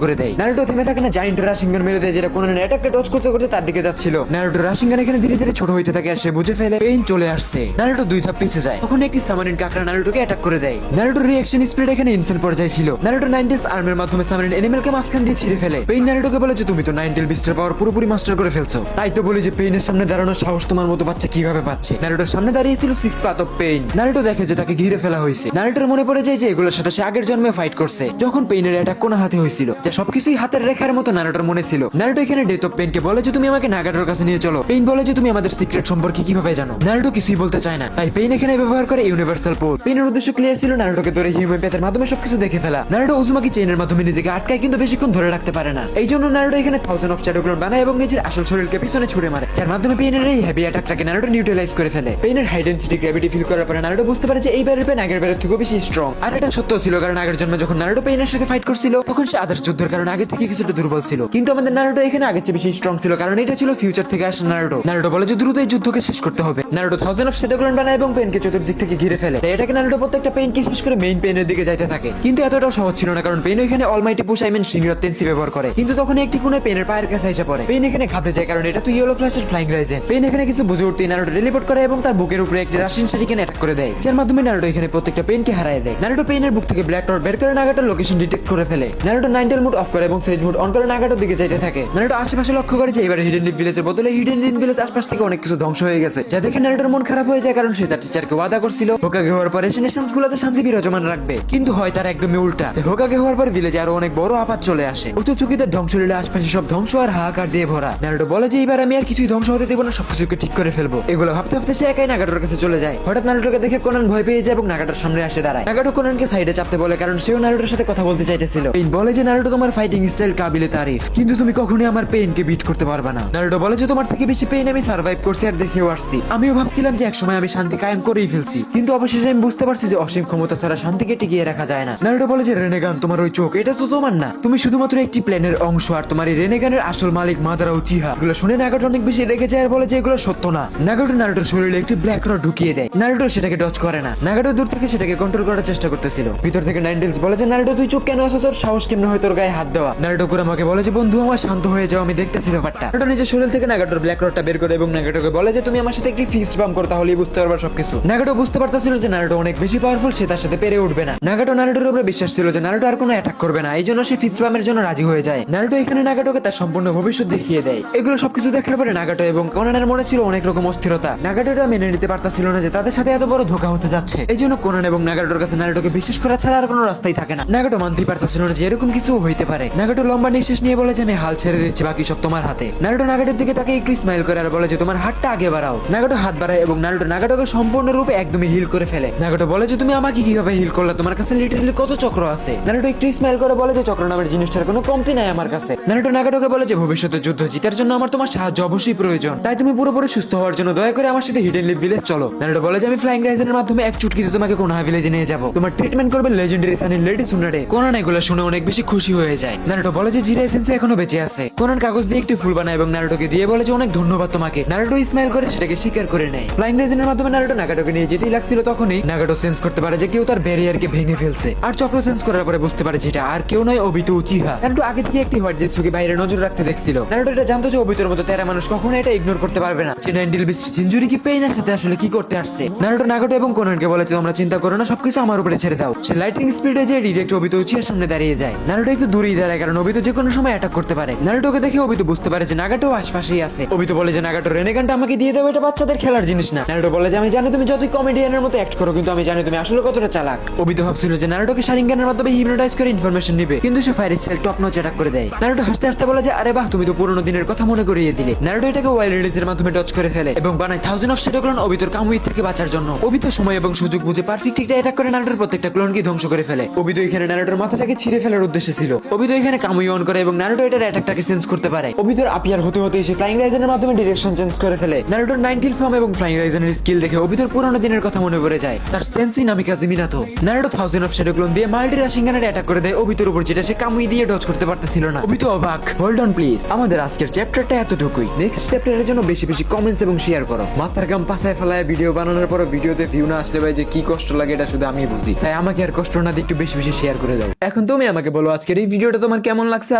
করে দেয়। নারুটো থেমে থাকে না, জায়ান্ট রাশিঙ্গান মেরে দেয় যেটা কোনানের অ্যাটাককে ডজ করতে করতে তার দিকে যাচ্ছিল। নারুটো রাশিঙ্গান এখানে ধীরে ধীরে ছোট হইতে থাকে আর সে বুঝে ফেলে পেইন চলে আসছে। নারুটো 2 ধাপ পিছে যায়, তখন একটি সামারিন কাকড়া নারুটোকে অ্যাটাক করে দেয়। নারুটোর রিঅ্যাকশন স্পিড এখানে ইনসেন পর্যায়ে ছিল। নারুটো নাইন টেলস আর্মের মাধ্যমে সামারিন এনিমেলকে মাঝখান দিয়ে ছিঁড়ে ফেলে। পেইন নারুটোকে বলে যে তুমি তো নাইন টেল বিস্টের পাওয়ার পুরোপুরি মাস্টার করে ফেলছো, তাই তো বলি যে পেইনের সামনে দাঁড়ানোর সাহস তোমার মতো বাচ্চা কিভাবে পাচ্ছে। নারুটোর সামনে দাঁড়িয়ে ছিল 6 পাথ অফ পেইন। নারুটো দেখে যে তাকে ঘিরে ফেলা হয়েছে। নারুটোর মনে পড়ে যায় যে এগুলোর সাথে সে আগের জন্মে ফাইট করছে, যখন পেইনের অ্যাটাক কোন হাতে হয়েছিল, যা সবকিছুই হাতের রেখার মতো নারুটোর মনে ছিল। নারুটো এখানে ডেথ অফ পেইনকে বলে যে তুমি আমাকে নাগাটোর কাছে নিয়ে চলো। পেইন বলে যে তুমি আমাদের সিক্রেট সম্পর্কে কিভাবে জানো। নারুটো কিছুই বলতে চায় না, তাই পেইন এখানে ব্যবহার করে ইউনিভার্সাল পোল। পেইনের উদ্দেশ্য ক্লিয়ার ছিল, নারুটোকে ধরে হিউম্যানপ্যাথের মাধ্যমে সবকিছু দেখে ফেলা। নারুটো উজুমাকি চেইনের মাধ্যমে নিজেকে আটকায় কিন্তু বেশিক্ষণ ধরে রাখতে পারে না। এই জন্য নারুটো এখানে 1000 অফ শ্যাডো ক্লোন বানায় এবং নিজের আসল শরীরকে পিছনে ছুড়ে মারে, যার মাধ্যমে পেইনের এই হেভি অ্যাটাকটাকে নারুটো নিউট্রালাইজ করে ফেলে। পেইনের হাই ডেনসিটি গ্র্যাভিটি ফিল করার পরে নারুটো বুঝতে পারে যে এইবারের পেইন আগের বারের থেকেও বেশি স্ট্রং। আর এটা সত্য ছিল, কারণ আগের জন্মে যখন নারুটো পেইনের সাথে ফাইট করছিল তখন সে আদার্স যুদ্ধের কারণে আগে থেকে কিছুটা দুর্বল ছিল, কিন্তু আমাদের নারুটো এখানে আগের চেয়ে বেশি স্ট্রং ছিল, কারণ এটা ছিল ফিউচার থেকে আসা নারুটো। নারুটো বলে যে দ্রুত এই যুদ্ধকে শেষ করতে হবে। নারুটো 1000 অফ শ্যাডো ক্লোন বানায় এবং পেইনকে চতুর্দিক থেকে ঘিরে ফেলে। এটাকে নারুটো প্রত্যেকটা পেইনকে শেষ করে মেইন পেইনের দিকে যাইতে থাকে, কিন্তু এতটাও সহজ ছিল না, কারণ পেইন এখানে অলমাইটি পুশ সিংহরাত টেন্সি ব্যবহার করে। কিন্তু তখন একটি কোণে পেইনের পায়ের কাছে এসে পড়ে। পেইন এখানে ঘাবড়ে যায়, কারণ এটা তো ইয়েলো ফ্ল্যাশের ফ্লাইং রাইজেন। পেইন এখানে কিছু বুঝে উঠতেই নারুটো টেলিপোর্ট করে এবং তার বুকের উপরে একটি রাশিয়ান শারিকেন অ্যাটাক করে দেয়, যার মাধ্যমে নারুটো এখানে প্রত্যেকটা পেইনকে হারিয়ে দেয়। নারুটো পেইনের বুক থেকে ব্ল্যাক ডট বের করে নাগাটোর লোকেশন ডিটেক্ট করে ফেলে। নারুটো নাইনটেল মুড অফ করে এবং সেজ মুড অন করে নাগাটোর দিকে যাইতে থাকে। নারুটো আশেপাশে লক্ষ্য করে যে এবারে হিডেন ডিপ ভিলেজের বদলে হিডেন ডিপ ভিলেজ আশপাশ থেকে অনেক কিছু ধ্বংস হয়ে গেছে, যা দেখে নারুটোর মন খারাপ হয়ে যায়, কারণ সে তার টিচারকে ওয়াদা করছিল হোকাগে হওয়ার পরে সে নেশনস গুলোতে শান্তি বিরাজমান রাখবে, কিন্তু হয় তার একদমই উল্টা। হোকাগে হওয়ার পর ভিলেজে আরো অনেক বড় আপাত চলে আসে। উচ্চচকিদের ধ্বংস লীলা আশপাশে সব ধ্বংস আর হাহাকার দিয়ে ভরা। নারুটো বলে যে এবার আমি আর কিছুই ধ্বংস হতে দেব না, সবকিছুকে ঠিক করে ফেলবো। এগুলো ভাবতে ভাবতে সে একাই নাগাটোর কাছে চলে যায়। হঠাৎ নারুটোকে দেখে কোনান ভয় পেয়ে যায় এবং নাগাটোর সামনে আসে দাঁড়ায়। নাগাটো কোনানকে সাইডে চাপতে বলে, কারণ সেও নারুটোর সাথে কথা বলতে চাইতেছিল। পেইন বলে যে নারুটো তোমার ফাইটিং স্টাইল কাবিলে তারিফ, কিন্তু তুমি কখনোই আমার পেইনকে বিট করতে পারবে না। নারুটো বলে যে তোমার থেকে বেশি পেইন আমি সার্ভাইভ করছি আর দেখেও আসছি। আমিও ভাবছিলাম যে একসময় আমি শান্তি কায়েম করেই ফেলছি, কিন্তু অবশেষে আমি বুঝতে পারছি যে অসীম ক্ষমতা ছাড়া শান্তিকে টিকিয়ে রাখা যায় না। নারুটো বলে যে রেনেগান, তোমার ওই চোখ এটা তো তোমার না, তুমি শুধুমাত্র একটি প্ল্যানের অংশ, আর তোমার এই রেনেগানের আসল মালিক মাদারা উচিহা। এগুলো শুনে নাগাটো অনেক বেশি রেগে যায় আর বলে যে এগুলো সত্য না। নাগাটো নারুটোর শরীরে একটি ব্ল্যাক রড ঢুকিয়ে দেয়। নারুটো সেটাকে ডজ করে না। নাগাটো দূর থেকে সেটাকে কন্ট্রোল করার চেষ্টা করতেছিল। ভিতর থেকে নাইনটেলস বলে যে নারুটো তুই চুপ কেন আছো, তোর সাহস কেমন হয় তোর গায়ে হাত দেওয়া। নারুটো কুরামাকে বলে যে বন্ধু আমার শান্ত হয়ে যাও, আমি দেখতেছি ব্যাপারটা। নারুটো নিজের শরীর থেকে নাগাটোর ব্ল্যাক রডটা বের করে এবং নাগাটোকে বলে যে তুমি আমার সাথে একটি ফিস্ট বাম্প করো, তাহলেই বুঝতে পারবা সবকিছু। নাগাটো বুঝতে পারতেছিল যে নারুটো অনেক বেশি পাওয়ারফুল, সে তার সাথে পেরে উঠবে না। নাগাটো নারুটোর উপরে বিশ্বাস ছিল যে নারুটো আর কোনো অ্যাটাক করবে না, এই জন্য সে ফিস্ট বাম্পের জন্য রাজি হয়ে যায়। নারুটো এখানে নাগাটোকে তার সম্পূর্ণ ভবিষ্যৎ দেখিয়ে দেয়। এগুলো সবকিছু দেখার পরে নাগাটো এবং কোনানের মনে ছিল অনেক রকম অস্থিরতা। নাগাটোটা মেনে নিতে পারতাছিল না যে তাদের সাথে এত বড় ধোঁকা হতে যাচ্ছে। এই জন্য কোনান এবং নাগাটোর কাছে নারুটোকে বিশ্বাস করা ছাড়া আর কোনো রাস্তাই থাকে না। নাগাটো মানতেই পারতাছিল না যে এরকম কিছু হইতে পারে। নাগাটো লম্বা নিঃশ্বাস নিয়ে বলে যে আমি হাল ছেড়ে দিচ্ছি, বাকি সব তোমার হাতে। নারুটো নাগাটোর দিকে তাকে একটু স্মাইল করে আর বলে যে তোমার হাতটা আগে বাড়াও। নাগাটো হাত বাড়ায় এবং নারুটো নাগাটোকে সম্পূর্ণরূপে একদমই হিল করে ফেলে। নাগাটো বলে যে তুমি আমাকে কিভাবে হিল করলে, তোমার কাছে লিটারালি কত চক্র আছে। নারুটো একটু স্মাইল করে বলে যে চক্র নামের জিনিসটার কোনো কমতি নাই আমার কাছে। নারুটো নাগাটোকে বলে যে ভবিষ্যতে যুদ্ধ জিতার জন্য আমার তোমার সাহায্য অবশ্যই প্রয়োজন, তাই তুমি পুরোপুরি সুস্থ হওয়ার জন্য দয়া করে আমার সাথে হিডেন লিপ ভিলেজ চলো। নারুটো বলে যে আমি ফ্লাইং রাইজেনের মাধ্যমে এক চুটকিতে তোমাকে কোনহা ভিলেজে নিয়ে যাব, তোমার ট্রিটমেন্ট করবে লেজেন্ডারি সানি লেডি সুনাডে। কোনান এগুলো শুনে অনেক বেশি খুশি হয়ে যায়। নারুটো বলে যে জিরাই সেন্সেই এখনো বেঁচে আছে। কোনান কাগজ দিয়ে একটি ফুল বানায় এবং নারুটোকে দিয়ে বলে যে অনেক ধন্যবাদ তোমাকে। নারুটো স্মাইল করে সেটাকে স্বীকার করে নেয়। ফ্লাইং রাইজেনের মাধ্যমে নারুটো নাগাটোকে নিয়ে যেতেই লাগছিল, তখনই নাগাটো সেন্স করতে পারে যে কেউ তার ব্যারিয়ারকে ভেঙে ফেলছে। আর চক্র সেন্স করার পরে বুঝতে পারে যে এটা আর কেউ নয়, অবিতো উচিহা। নারুটো আগে থেকে একটি হোয়াইট জেটসুকে বাইরে নজর রাখতে দেখছিল। নারুটো এটা জানতো যে অবিতোর মতো তেরা মানুষ কখনো এটা ইগনোর করতে পারবে না যে নাইনটেল বিস্ট জিঞ্জুরি কি পেইনের সাথে আসলে কি করতে আসছে। নারুটো নাগাটো এবং কোনানকে বলে তোমরা চিন্তা করো না, সবকিছু আমার উপরে ছেড়ে দাও। সে লাইটিং স্পিডে যে ডিরেক্ট অবিতো উচিহার সামনে দাঁড়িয়ে যায়। নারুটো একটু দূরেই দাঁড়ায়, কারণ অবিতো যে কোনো সময় অ্যাটাক করতে পারে। নারুটোকে দেখে অবিতো বুঝতে পারে যে নাগাটো আশপাশেই আছে। অবিতো বলে যে নাগাটো রেনেগানটা আমাকে দিয়ে দেবে, এটা বাচ্চাদের খেলার জিনিস না। নারুটো বলে যে আমি জানি তুমি যতই কমেডিয়ানের মতো অ্যাক্ট করো, কিন্তু আমি জানি তুমি আসলে কতটা চালাক। অবিতো ভাবছিল যে নারুটোকে শারিঙ্গানের মাধ্যমে হিপনোটাইজ করে ইনফরমেশন নিবে, কিন্তু সে fire style top notch attack করে দেয়। নারুটো হাসতে হাসতে বলে যে আরে বাহ, তুমি তো পুরনো দিনের কথা মনে করিয়ে দিলে। নারুটো এটাকে ওয়াইল্ড রিলিজের মাধ্যমে টচ করে ফেলে এবং বানায় 1000 অফ শ্যাডো ক্লোন অবিতোর কামুই থেকে বাঁচার জন্য। অবিতো সময় এবং সুযোগ বুঝে পারফেক্ট একটা অ্যাটাক করে নারুটোর প্রত্যেকটা ক্লোনকে ধ্বংস করে ফেলে। অবিতো এখানে নারুটোর মাথাটাকে ছিঁড়ে ফেলার উদ্দেশ্যে ছিল। অবিতো এখানে কামুই অন করে এবং নারুটো এটার অ্যাটাকটাকে সেন্স করতে পারে। অবিতোর আপিয়ার হতে হতে এসে ফ্লাইং রাইজেনের মাধ্যমে ডিরেকশন চেঞ্জ করে ফেলে। নারুটোর 90 ফর্ম এবং ফ্লাইং রাইজেনের স্কিল দেখে অবিতোর পুরনো দিনের কথা মনে পড়ে যায়, তার sensei Namikaze Minato. Naruto 1000 of shadow clone দিয়ে মাল্টি রাশিঙ্গানের অ্যাটাক করে দেয় অবিতোর উপর, যেটা সে কামুই দিয়ে ডজ করতে পারতেছিল না। অবিতো অবাক। হোল্ড অন প্লিজ, আমাদের আজকের চ্যাপ্টারটা এতটুকুই। নেক্সট চ্যাপ্টারের জন্য বেশি বেশি কমেন্টস এবং শেয়ার করো। মাথার গাম পাছায় ফেলায় ভিডিও বানানোর পর ভিডিওতে ভিউ না আসলে ভাই যে কি কষ্ট লাগে এটা শুধু আমি বুঝি, তাই আমাকে আর কষ্ট না দিয়ে একটু বেশি বেশি শেয়ার করে দাও। এখন তুমি আমাকে বলো আজকের এই ভিডিওটা তোমার কেমন লাগছে।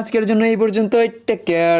আজকের জন্য এই পর্যন্ত, টেক কেয়ার।